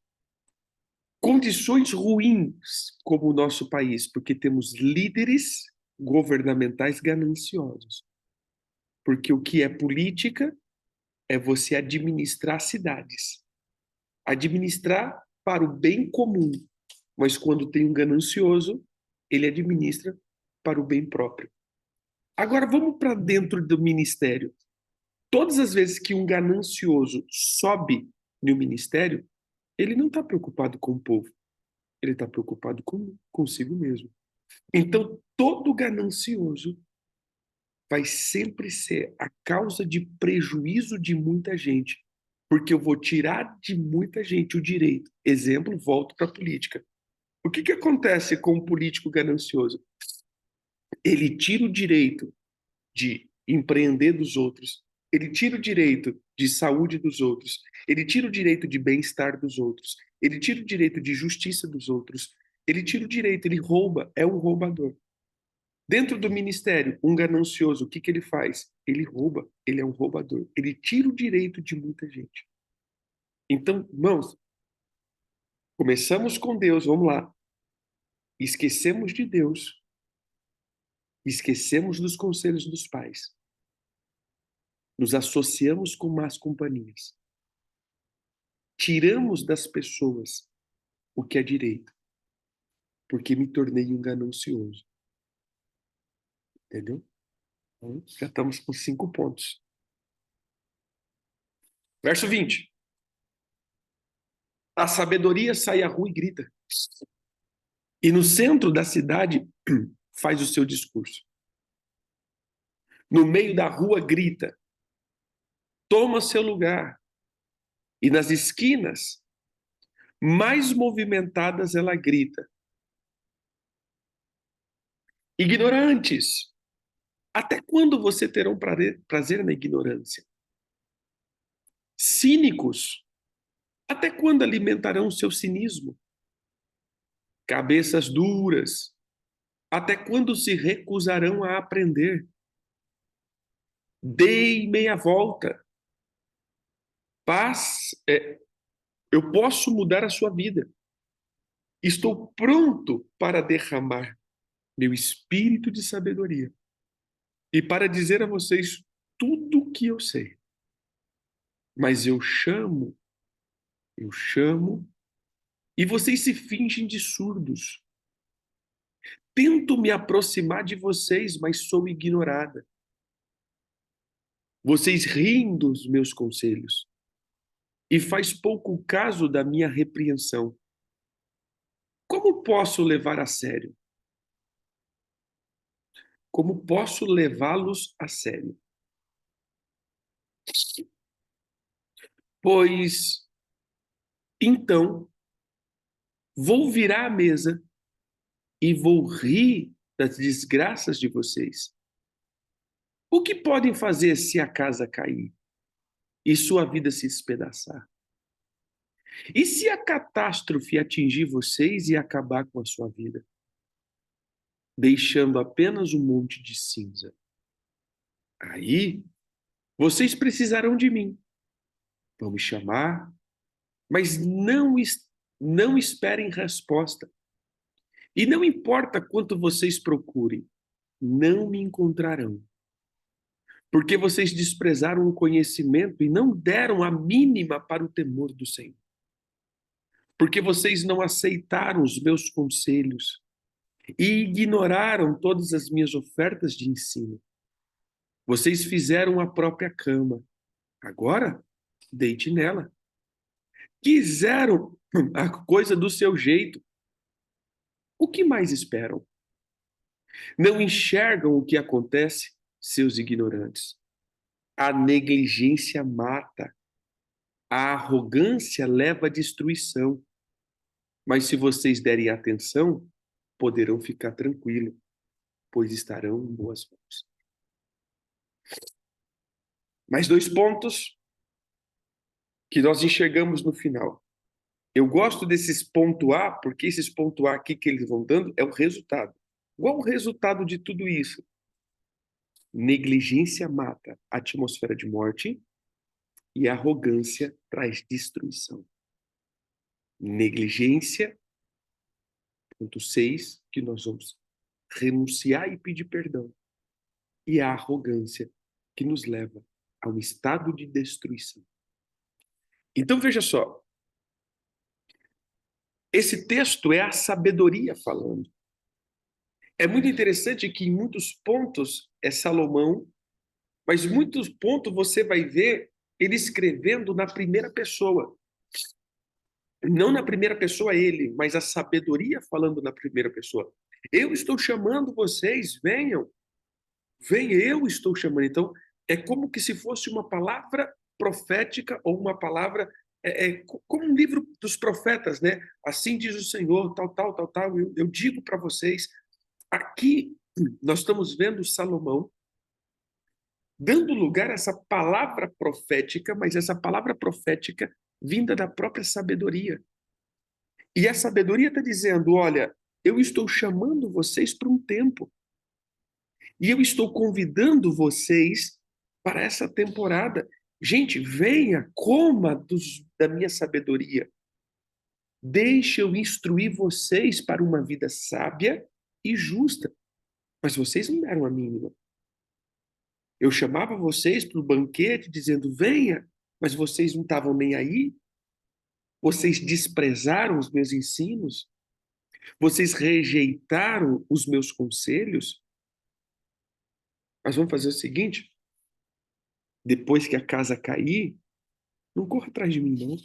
condições ruins como o nosso país, porque temos líderes governamentais gananciosos. Porque o que é política é você administrar cidades. Administrar para o bem comum. Mas quando tem um ganancioso, ele administra para o bem próprio. Agora vamos para dentro do ministério. Todas as vezes que um ganancioso sobe no ministério, ele não está preocupado com o povo, ele está preocupado consigo mesmo. Então, todo ganancioso vai sempre ser a causa de prejuízo de muita gente, porque eu vou tirar de muita gente o direito. Exemplo, volto para a política. O que acontece com um político ganancioso? Ele tira o direito de empreender dos outros, ele tira o direito de saúde dos outros, ele tira o direito de bem-estar dos outros, ele tira o direito de justiça dos outros, ele tira o direito, ele rouba, é um roubador. Dentro do ministério, um ganancioso, o que ele faz? Ele rouba, ele é um roubador, ele tira o direito de muita gente. Então, irmãos, começamos com Deus, vamos lá. Esquecemos de Deus, esquecemos dos conselhos dos pais, nos associamos com más companhias, tiramos das pessoas o que é direito, porque me tornei um ganancioso. Entendeu? Então, já estamos com 5 pontos. Verso 20. A sabedoria sai à rua e grita. E no centro da cidade faz o seu discurso. No meio da rua grita. Toma seu lugar. E nas esquinas mais movimentadas ela grita. Ignorantes, até quando você terão prazer na ignorância? Cínicos, até quando alimentarão o seu cinismo? cabeças duras, até quando se recusarão a aprender? Dei meia volta. Paz, eu posso mudar a sua vida. Estou pronto para derramar meu espírito de sabedoria e para dizer a vocês tudo o que eu sei. Mas eu chamo, e vocês se fingem de surdos. Tento me aproximar de vocês, mas sou ignorada. Vocês riem dos meus conselhos e faz pouco caso da minha repreensão. Como posso levar a sério? Como posso levá-los a sério? Pois então vou virar a mesa e vou rir das desgraças de vocês. O que podem fazer se a casa cair e sua vida se espedaçar? E se a catástrofe atingir vocês e acabar com a sua vida, deixando apenas um monte de cinza? Aí vocês precisarão de mim. Vão me chamar, mas não esperem resposta. E não importa quanto vocês procurem, não me encontrarão. Porque vocês desprezaram o conhecimento e não deram a mínima para o temor do Senhor. Porque vocês não aceitaram os meus conselhos e ignoraram todas as minhas ofertas de ensino. Vocês fizeram a própria cama. Agora, deite nela. Quiseram a coisa do seu jeito. O que mais esperam? Não enxergam o que acontece, seus ignorantes. A negligência mata. A arrogância leva à destruição. Mas se vocês derem atenção, poderão ficar tranquilos, pois estarão em boas mãos. Mais dois pontos que nós enxergamos no final. Eu gosto desses ponto A, porque esses ponto A aqui que eles vão dando é o resultado. Qual o resultado de tudo isso? Negligência mata, atmosfera de morte, e arrogância traz destruição. Negligência, ponto 6, que nós vamos renunciar e pedir perdão. E a arrogância, que nos leva a um estado de destruição. Então veja só, esse texto é a sabedoria falando. É muito interessante que em muitos pontos é Salomão, mas em muitos pontos você vai ver ele escrevendo na primeira pessoa. Não na primeira pessoa ele, mas a sabedoria falando na primeira pessoa. Eu estou chamando vocês, venham. Venham, eu estou chamando. Então, é como que se fosse uma palavra profética ou uma palavra como um livro dos profetas, né? Assim diz o Senhor, tal, tal, tal, tal. Eu digo para vocês, aqui nós estamos vendo Salomão dando lugar a essa palavra profética, mas essa palavra profética vinda da própria sabedoria. E a sabedoria está dizendo: olha, eu estou chamando vocês para um tempo. E eu estou convidando vocês para essa temporada. Gente, venha, coma da minha sabedoria. Deixe eu instruir vocês para uma vida sábia e justa. Mas vocês não deram a mínima. Eu chamava vocês para o banquete dizendo: venha, mas vocês não estavam nem aí. Vocês desprezaram os meus ensinos. Vocês rejeitaram os meus conselhos. Mas vamos fazer o seguinte: depois que a casa cair, não corra atrás de mim, não.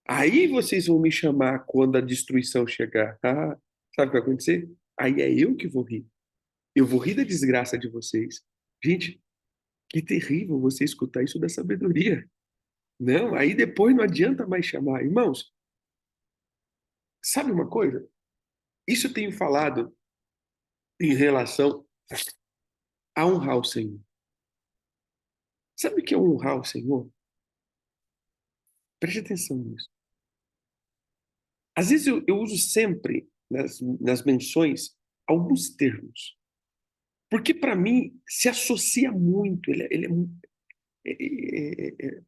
Aí vocês vão me chamar quando a destruição chegar. Ah, sabe o que vai acontecer? Aí é eu que vou rir. Eu vou rir da desgraça de vocês. Gente, que terrível você escutar isso da sabedoria. Não, aí depois não adianta mais chamar. Irmãos, sabe uma coisa? Isso eu tenho falado em relação a honrar o Senhor. Sabe o que é honrar o Senhor? Preste atenção nisso. Às vezes eu uso sempre nas menções alguns termos, porque para mim se associa muito,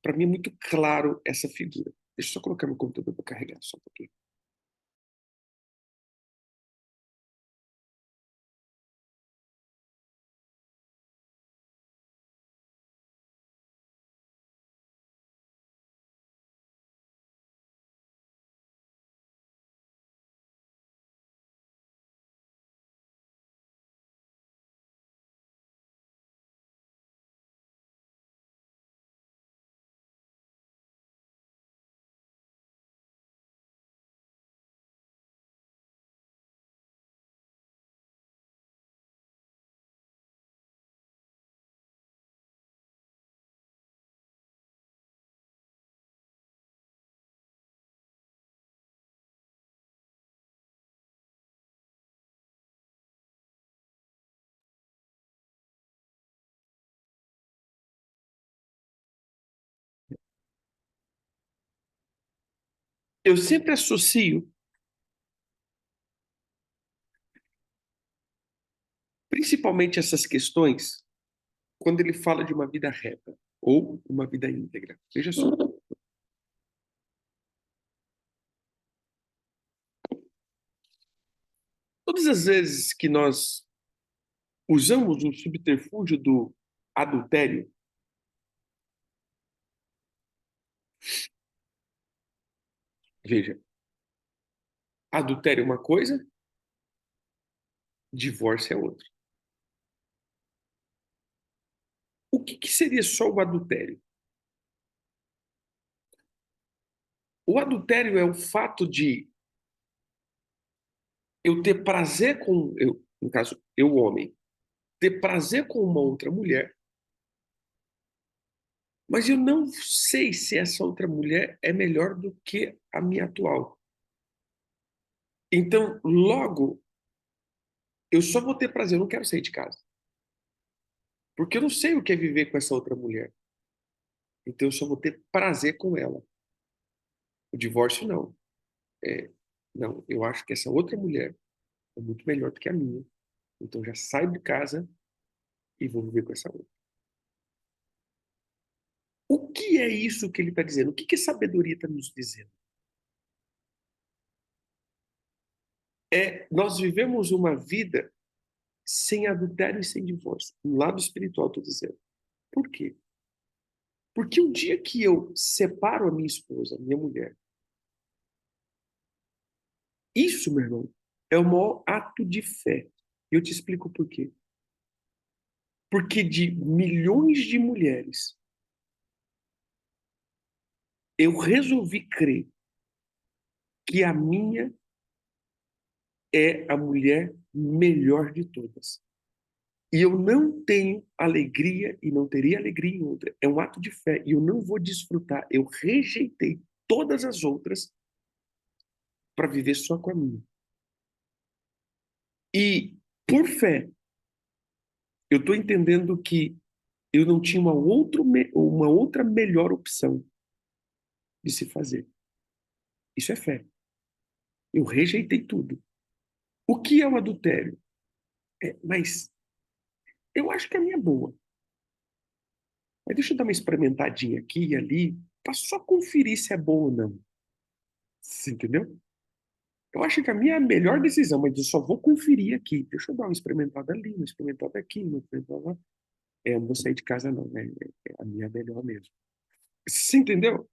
para mim é muito claro essa figura. Deixa eu só colocar meu computador para carregar, só um pouquinho. Eu sempre associo, principalmente essas questões, quando ele fala de uma vida reta ou uma vida íntegra. Veja só. Todas as vezes que nós usamos o subterfúgio do adultério, veja, adultério é uma coisa, divórcio é outra. O que seria só o adultério? O adultério é o fato de eu ter prazer com, no caso, eu homem, ter prazer com uma outra mulher, mas eu não sei se essa outra mulher é melhor do que a minha atual. Então, logo, eu só vou ter prazer, eu não quero sair de casa. Porque eu não sei o que é viver com essa outra mulher. Então, eu só vou ter prazer com ela. O divórcio, não. É, não, eu acho que essa outra mulher é muito melhor do que a minha. Então, já saio de casa e vou viver com essa outra. O que é isso que ele está dizendo? O que a sabedoria está nos dizendo? Nós vivemos uma vida sem adultério e sem divórcio. Um lado espiritual, estou dizendo. Por quê? Porque o dia que eu separo a minha esposa, a minha mulher, isso, meu irmão, é o maior ato de fé. E eu te explico por quê. Porque de milhões de mulheres, eu resolvi crer que a minha é a mulher melhor de todas. E eu não tenho alegria e não teria alegria em outra. É um ato de fé e eu não vou desfrutar. Eu rejeitei todas as outras para viver só com a minha. E por fé, eu estou entendendo que eu não tinha uma outra melhor opção de se fazer. Isso é fé. Eu rejeitei tudo. O que é o adultério? Mas eu acho que a minha é boa. Mas deixa eu dar uma experimentadinha aqui e ali, para só conferir se é bom ou não. Você entendeu? Eu acho que a minha é a melhor decisão, mas eu só vou conferir aqui. Deixa eu dar uma experimentada ali, uma experimentada aqui, uma experimentada lá. Não vou sair de casa, não, né? A minha é melhor mesmo. Você entendeu?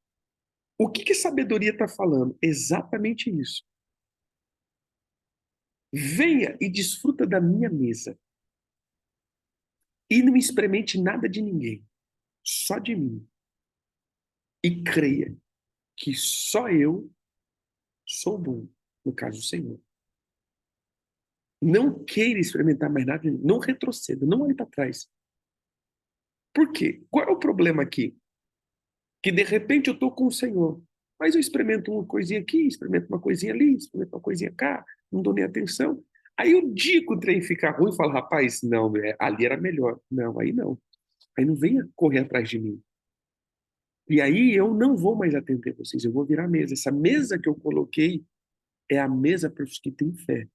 O que a sabedoria está falando? Exatamente isso. Venha e desfruta da minha mesa. E não experimente nada de ninguém, só de mim. E creia que só eu sou bom, no caso do Senhor. Não queira experimentar mais nada, não retroceda, não olhe para trás. Por quê? Qual é o problema aqui? Que de repente eu estou com o Senhor, mas eu experimento uma coisinha aqui, experimento uma coisinha ali, experimento uma coisinha cá, não dou nem atenção. Aí o dia que o trem fica ruim, fala, rapaz, não, ali era melhor. Não, aí não. Aí não venha correr atrás de mim. E aí eu não vou mais atender vocês, eu vou virar a mesa. Essa mesa que eu coloquei é a mesa para os que têm fé.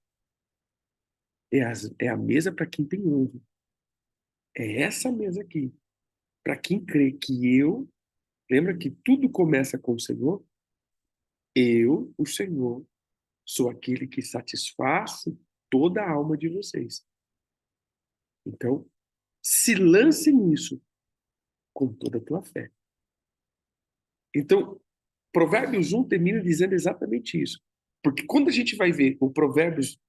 É a mesa para quem tem honra. É essa mesa aqui. Para quem crê que eu, lembra que tudo começa com o Senhor? Eu, o Senhor, sou aquele que satisfaço toda a alma de vocês. Então, se lance nisso com toda a tua fé. Então, Provérbios 1 termina dizendo exatamente isso. Porque quando a gente vai ver o Provérbios,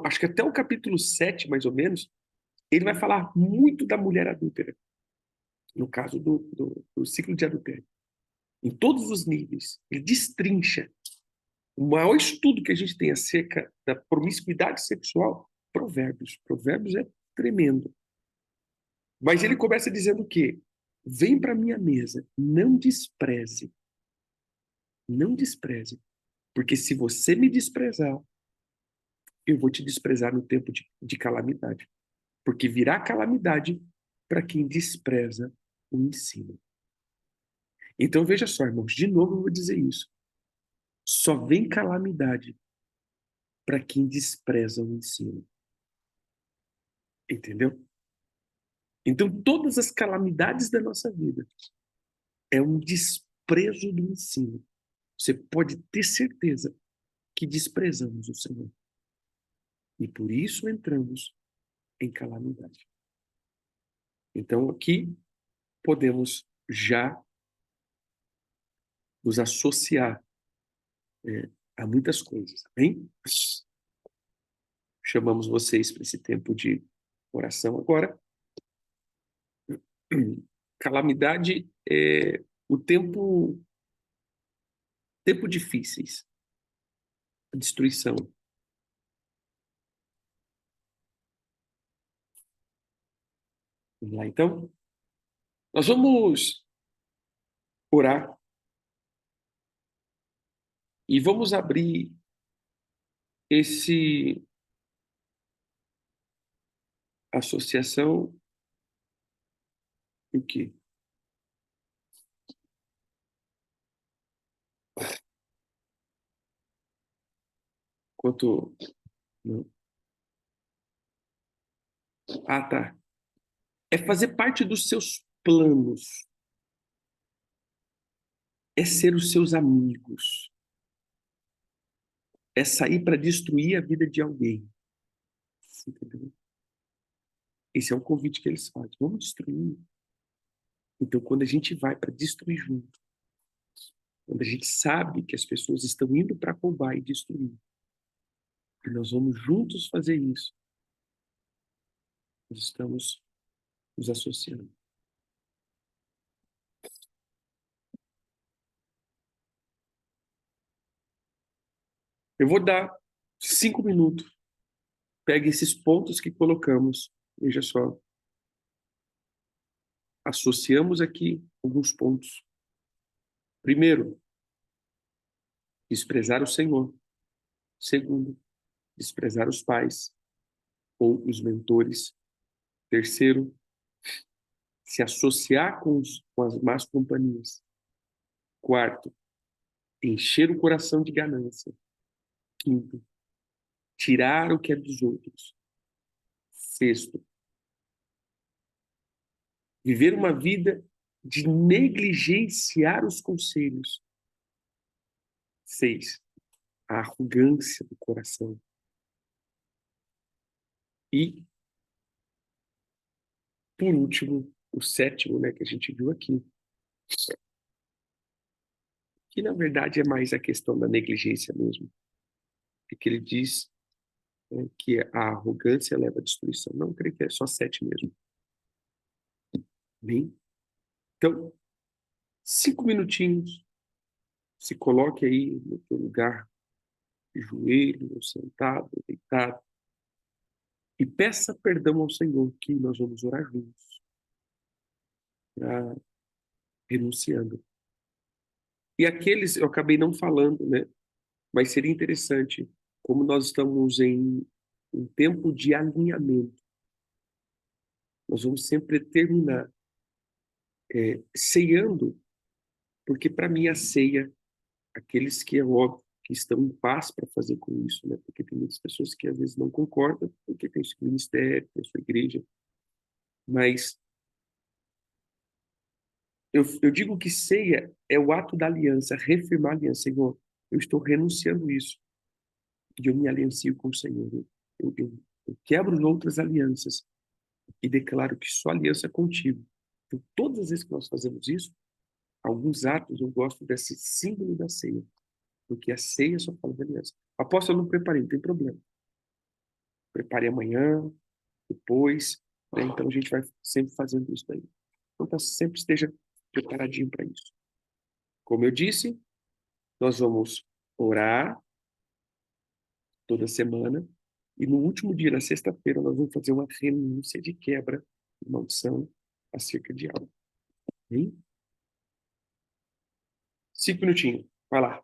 acho que até o capítulo 7, mais ou menos, ele vai falar muito da mulher adúltera, no caso do ciclo de adultério. Em todos os níveis. Ele destrincha. O maior estudo que a gente tem acerca da promiscuidade sexual, Provérbios. Provérbios é tremendo. Mas ele começa dizendo o quê? Vem para minha mesa, não despreze. Não despreze. Porque se você me desprezar, eu vou te desprezar no tempo de calamidade. Porque virá calamidade para quem despreza o ensino. Então veja só, irmãos, de novo eu vou dizer isso. Só vem calamidade para quem despreza o ensino. Entendeu? Então todas as calamidades da nossa vida é um desprezo do ensino. Você pode ter certeza que desprezamos o Senhor. E por isso entramos em calamidade. Então aqui podemos já nos associar a muitas coisas, amém? Chamamos vocês para esse tempo de oração agora. Calamidade é o tempo difíceis, a destruição. Vamos lá, então? Nós vamos orar e vamos abrir esse associação o quê? Quanto não. Ah, tá. É fazer parte dos seus planos, é ser os seus amigos, é sair para destruir a vida de alguém. Entendeu? Esse é um convite que eles fazem. Vamos destruir. Então, quando a gente vai para destruir junto, quando a gente sabe que as pessoas estão indo para roubar e destruir, e nós vamos juntos fazer isso, nós estamos nos associando. Eu vou dar 5 minutos. Pegue esses pontos que colocamos. Veja só. Associamos aqui alguns pontos. Primeiro, desprezar o Senhor. Segundo, desprezar os pais ou os mentores. Terceiro, se associar com as más companhias. Quarto, encher o coração de ganância. Quinto, tirar o que é dos outros. Sexto, viver uma vida de negligenciar os conselhos. Seis, a arrogância do coração. E, por último, o sétimo, né, que a gente viu aqui, que na verdade é mais a questão da negligência mesmo, que ele diz, né, que a arrogância leva à destruição. Não, creio que é só 7 mesmo. Bem, então, 5 minutinhos, se coloque aí no teu lugar, de joelho, ou sentado, ou deitado, e peça perdão ao Senhor, que nós vamos orar juntos, renunciando. E aqueles, eu acabei não falando, né? Mas seria interessante, como nós estamos em um tempo de alinhamento, nós vamos sempre terminar ceando, porque para mim a ceia, aqueles que é óbvio que estão em paz para fazer com isso, né? Porque tem muitas pessoas que às vezes não concordam, porque tem seu ministério, tem sua igreja, mas eu digo que ceia é o ato da aliança, reafirmar a aliança. Senhor, eu estou renunciando isso e eu me aliancio com o Senhor. Eu quebro outras alianças e declaro que só aliança é contigo. Então, todas as vezes que nós fazemos isso, alguns atos eu gosto desse símbolo da ceia, porque a ceia só fala de aliança. Apóstolo, eu não preparei, não tem problema. Prepare amanhã, depois, né? Então a gente vai sempre fazendo isso daí. Então sempre esteja preparadinho para isso. Como eu disse, nós vamos orar toda semana e no último dia, na sexta-feira, nós vamos fazer uma renúncia de quebra de maldição acerca de algo. Hein? 5 minutinhos. Vai lá.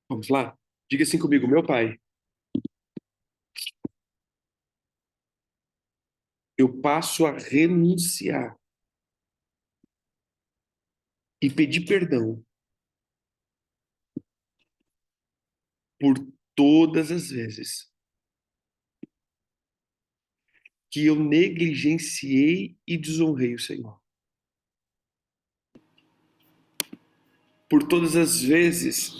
Vamos lá? Diga assim comigo, meu pai, eu passo a renunciar e pedir perdão por todas as vezes que eu negligenciei e desonrei o Senhor. Por todas as vezes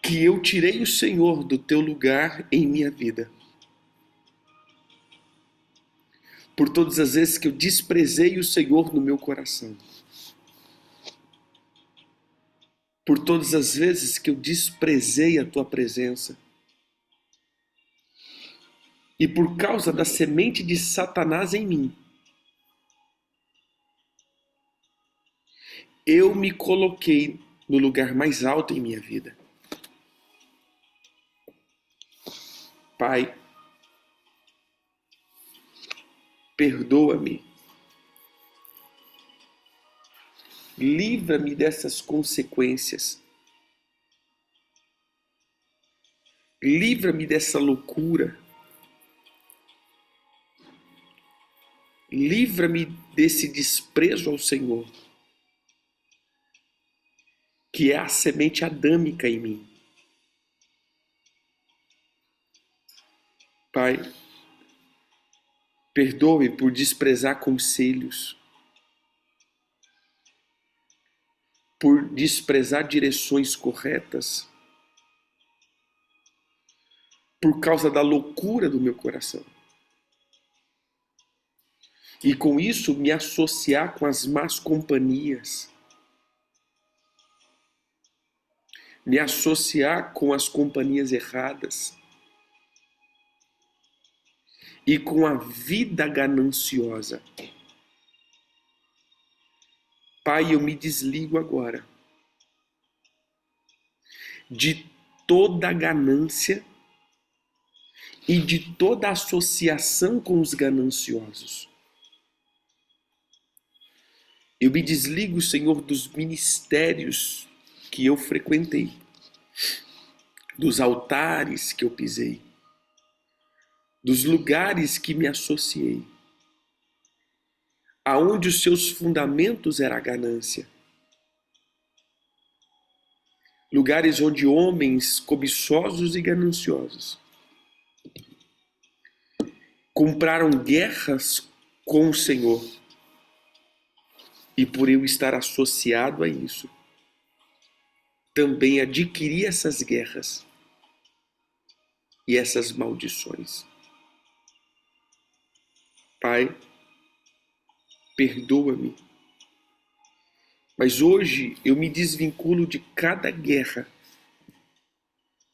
que eu tirei o Senhor do teu lugar em minha vida. Por todas as vezes que eu desprezei o Senhor no meu coração. Por todas as vezes que eu desprezei a tua presença. E por causa da semente de Satanás em mim, eu me coloquei no lugar mais alto em minha vida. Pai, perdoa-me. Livra-me dessas consequências. Livra-me dessa loucura. Livra-me desse desprezo ao Senhor, que é a semente adâmica em mim. Pai, perdoe por desprezar conselhos, por desprezar direções corretas, por causa da loucura do meu coração. E com isso me associar com as más companhias, me associar com as companhias erradas e com a vida gananciosa. Pai, eu me desligo agora de toda ganância e de toda associação com os gananciosos. Eu me desligo, Senhor, dos ministérios que eu frequentei, dos altares que eu pisei, dos lugares que me associei, aonde os seus fundamentos era a ganância. Lugares onde homens cobiçosos e gananciosos compraram guerras com o Senhor. E por eu estar associado a isso, também adquiri essas guerras e essas maldições. Pai, perdoa-me. Mas hoje eu me desvinculo de cada guerra,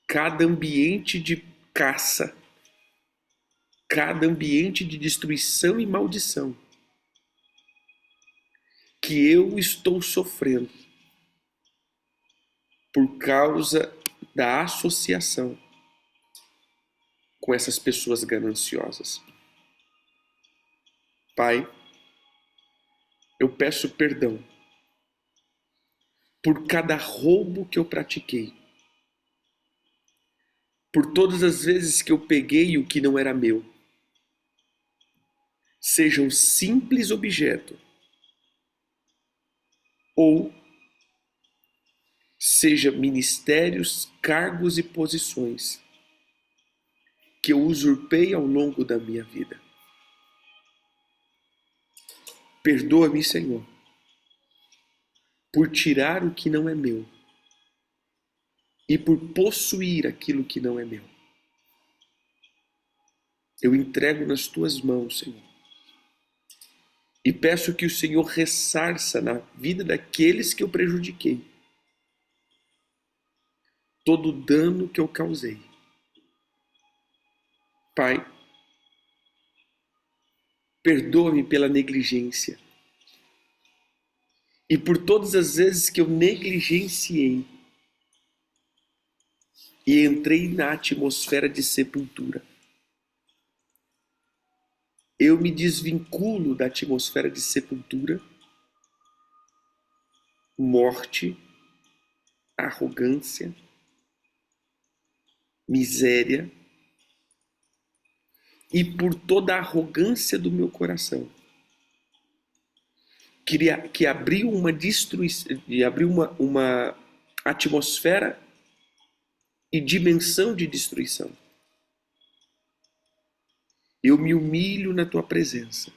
cada ambiente de caça, cada ambiente de destruição e maldição que eu estou sofrendo por causa da associação com essas pessoas gananciosas. Pai, eu peço perdão por cada roubo que eu pratiquei, por todas as vezes que eu peguei o que não era meu, seja um simples objeto ou seja ministérios, cargos e posições que eu usurpei ao longo da minha vida. Perdoa-me, Senhor, por tirar o que não é meu e por possuir aquilo que não é meu. Eu entrego nas tuas mãos, Senhor, e peço que o Senhor ressarça na vida daqueles que eu prejudiquei todo o dano que eu causei. Pai, perdoa-me pela negligência e por todas as vezes que eu negligenciei e entrei na atmosfera de sepultura. Eu me desvinculo da atmosfera de sepultura, morte, arrogância, miséria e por toda a arrogância do meu coração, que abriu uma destruição, e abriu uma atmosfera e dimensão de destruição. Eu me humilho na tua presença,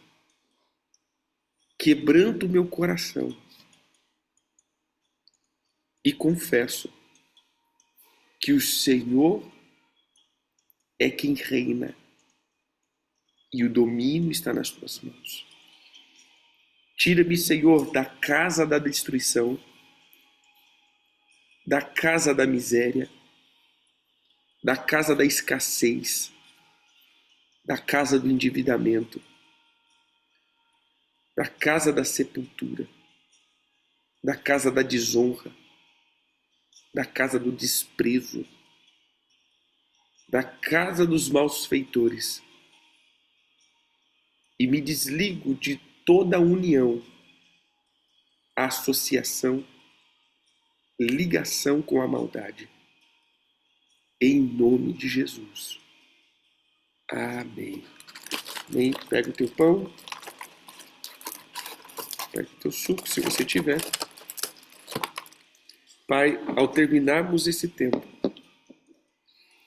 quebranto o meu coração e confesso que o Senhor é quem reina e o domínio está nas tuas mãos. Tira-me, Senhor, da casa da destruição, da casa da miséria, da casa da escassez, da casa do endividamento, da casa da sepultura, da casa da desonra, da casa do desprezo, da casa dos maus feitores, e me desligo de toda união, associação, ligação com a maldade. Em nome de Jesus. Amém. Amém. Pega o teu pão, pega o teu suco, se você tiver. Pai, ao terminarmos esse tempo,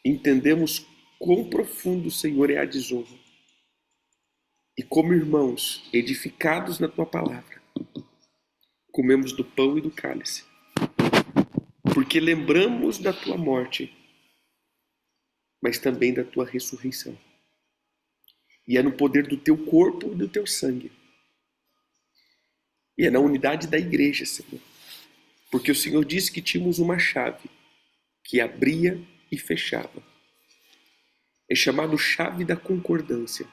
entendemos quão profundo, Senhor, é a desonra. E como irmãos, edificados na tua palavra, comemos do pão e do cálice, porque lembramos da tua morte, mas também da tua ressurreição. E é no poder do teu corpo e do teu sangue. E é na unidade da igreja, Senhor. Porque o Senhor disse que tínhamos uma chave que abria e fechava. É chamado chave da concordância.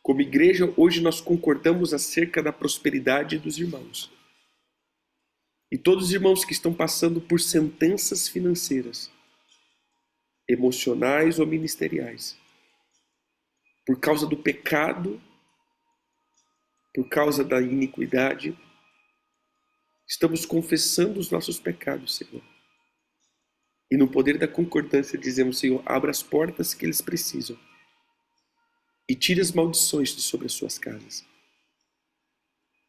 Como igreja, hoje nós concordamos acerca da prosperidade dos irmãos. E todos os irmãos que estão passando por sentenças financeiras, emocionais ou ministeriais, por causa do pecado, por causa da iniquidade, estamos confessando os nossos pecados, Senhor. E no poder da concordância dizemos, Senhor, abra as portas que eles precisam e tire as maldições de sobre as suas casas.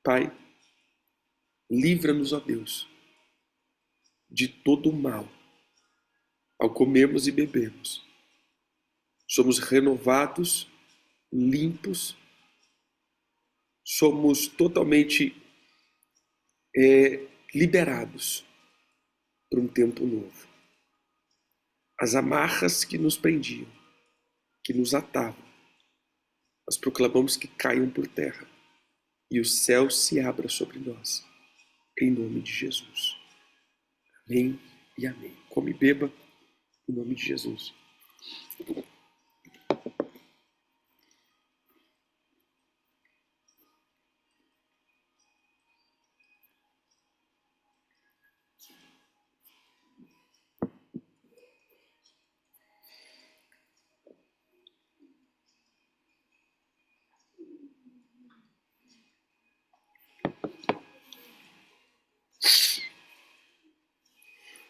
Pai, livra-nos, ó Deus, de todo o mal ao comermos e bebermos. Somos renovados, limpos, somos totalmente liberados para um tempo novo. As amarras que nos prendiam, que nos atavam, nós proclamamos que caiam por terra e o céu se abra sobre nós, em nome de Jesus. Amém e amém. Come e beba, em nome de Jesus.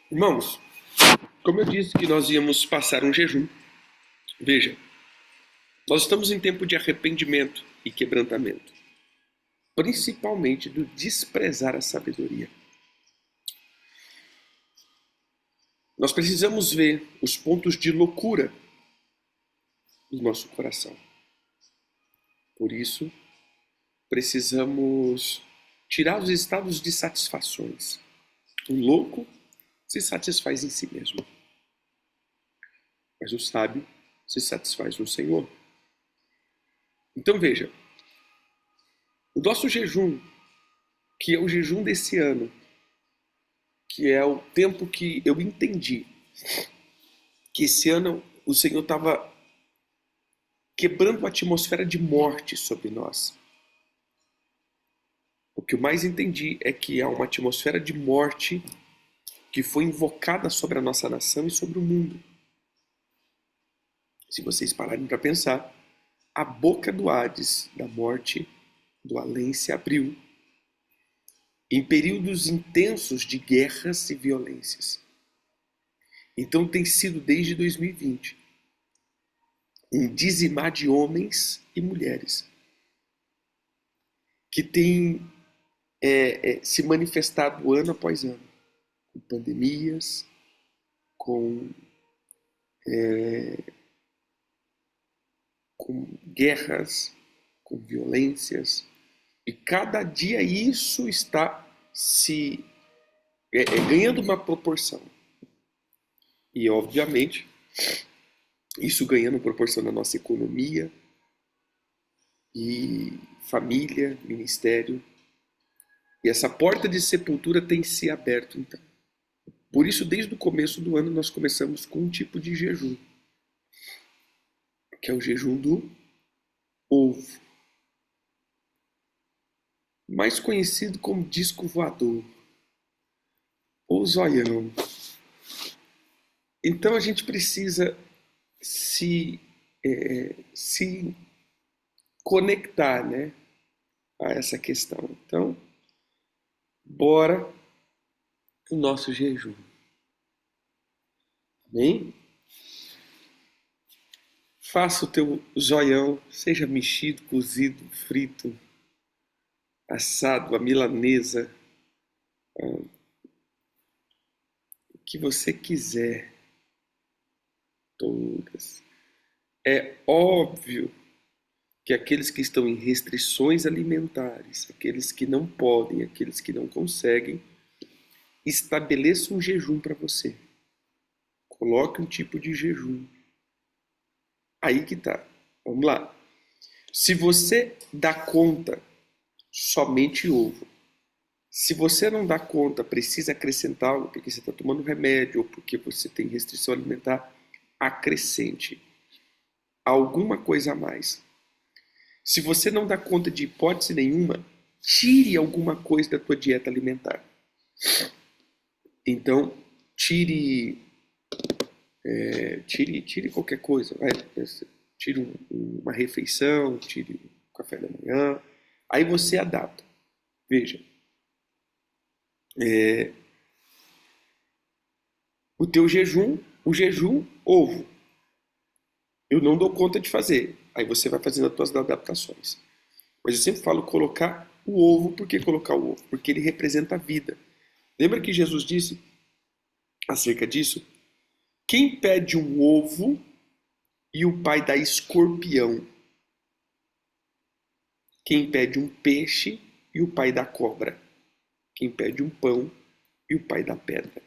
Irmãos, como eu disse que nós íamos passar um jejum, veja, nós estamos em tempo de arrependimento e quebrantamento, principalmente do desprezar a sabedoria. Nós precisamos ver os pontos de loucura do nosso coração. Por isso, precisamos tirar os estados de satisfações. O louco se satisfaz em si mesmo, mas o sábio se satisfaz no Senhor. Então veja, o nosso jejum, que é o jejum desse ano, que é o tempo que eu entendi que esse ano o Senhor estava quebrando a atmosfera de morte sobre nós. O que eu mais entendi é que há uma atmosfera de morte que foi invocada sobre a nossa nação e sobre o mundo. Se vocês pararem para pensar, a boca do Hades, da morte, do além, se abriu em períodos intensos de guerras e violências. Então tem sido desde 2020 um dizimar de homens e mulheres que tem se manifestado ano após ano, com pandemias, com, com guerras, com violências, e cada dia isso está se ganhando uma proporção. E, obviamente, isso ganhando proporção na nossa economia e família, ministério. E essa porta de sepultura tem se aberto, então. Por isso, desde o começo do ano, nós começamos com um tipo de jejum, que é o jejum do ovo, mais conhecido como disco voador ou zoião. Então a gente precisa se conectar, né, a essa questão. Então, bora o nosso jejum. Amém? Faça o teu zoião, seja mexido, cozido, frito, assado, a milanesa, o que você quiser. Todas. É óbvio que aqueles que estão em restrições alimentares, aqueles que não podem, aqueles que não conseguem, estabeleça um jejum para você. Coloque um tipo de jejum. Aí que tá. Vamos lá. Se você dá conta, somente ovo. Se você não dá conta, precisa acrescentar algo, porque você está tomando remédio ou porque você tem restrição alimentar, acrescente alguma coisa a mais. Se você não dá conta de hipótese nenhuma, tire alguma coisa da tua dieta alimentar. Então, tire qualquer coisa. Vai. Tire uma refeição, tire um café da manhã. Aí você adapta. Veja, o teu jejum, o jejum, ovo. Eu não dou conta de fazer. Aí você vai fazendo as tuas adaptações. Mas eu sempre falo colocar o ovo. Por que colocar o ovo? Porque ele representa a vida. Lembra que Jesus disse acerca disso? Quem pede um ovo e o pai dá escorpião? Quem pede um peixe e o pai dá cobra? Quem pede um pão e o pai dá pedra?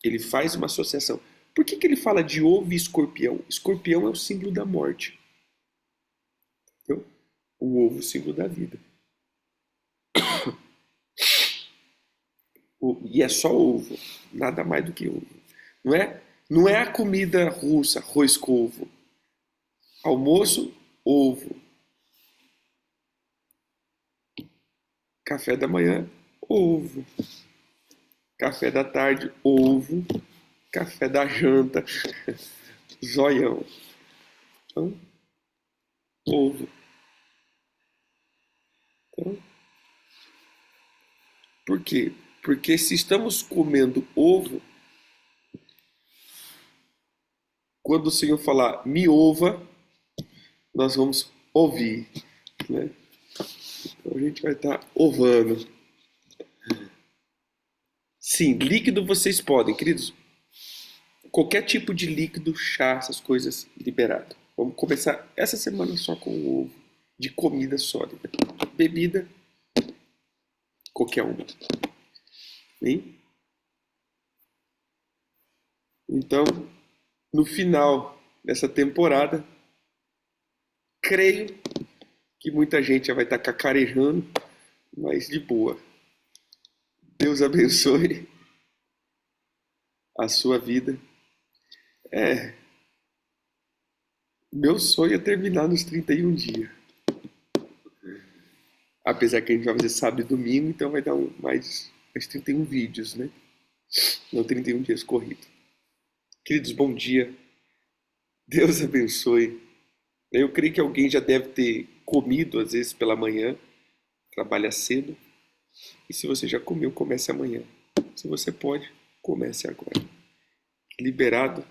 Ele faz uma associação. Por que ele fala de ovo e escorpião? Escorpião é o símbolo da morte. Entendeu? O ovo é o símbolo da vida. E é só ovo, nada mais do que ovo. Não é a comida russa, arroz com ovo. Almoço, ovo. Café da manhã, ovo. Café da tarde, ovo. Café da janta, zoião. Então, ovo. Então, por quê? Porque se estamos comendo ovo, quando o Senhor falar me ova, nós vamos ouvir, né? Então a gente vai estar ovando. Sim, líquido vocês podem, queridos. Qualquer tipo de líquido, chá, essas coisas, liberado. Vamos começar essa semana só com o ovo, de comida sólida. Bebida, qualquer uma. Hein? Então, no final dessa temporada, creio que muita gente já vai estar cacarejando, mas de boa. Deus abençoe a sua vida. Meu sonho é terminar nos 31 dias. Apesar que a gente vai fazer sábado e domingo, então vai dar mais 31 vídeos, né? Não 31 dias corridos. Queridos, bom dia. Deus abençoe. Eu creio que alguém já deve ter comido, às vezes, pela manhã. Trabalha cedo. E se você já comeu, comece amanhã. Se você pode, comece agora. Liberado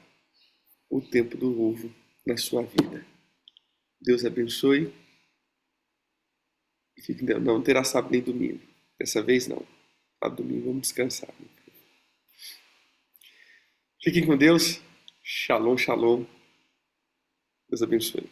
o tempo do ovo na sua vida. Deus abençoe. E não terá sábado nem domingo. Dessa vez não. Sábado, domingo, vamos descansar. Fiquem com Deus. Shalom, shalom. Deus abençoe.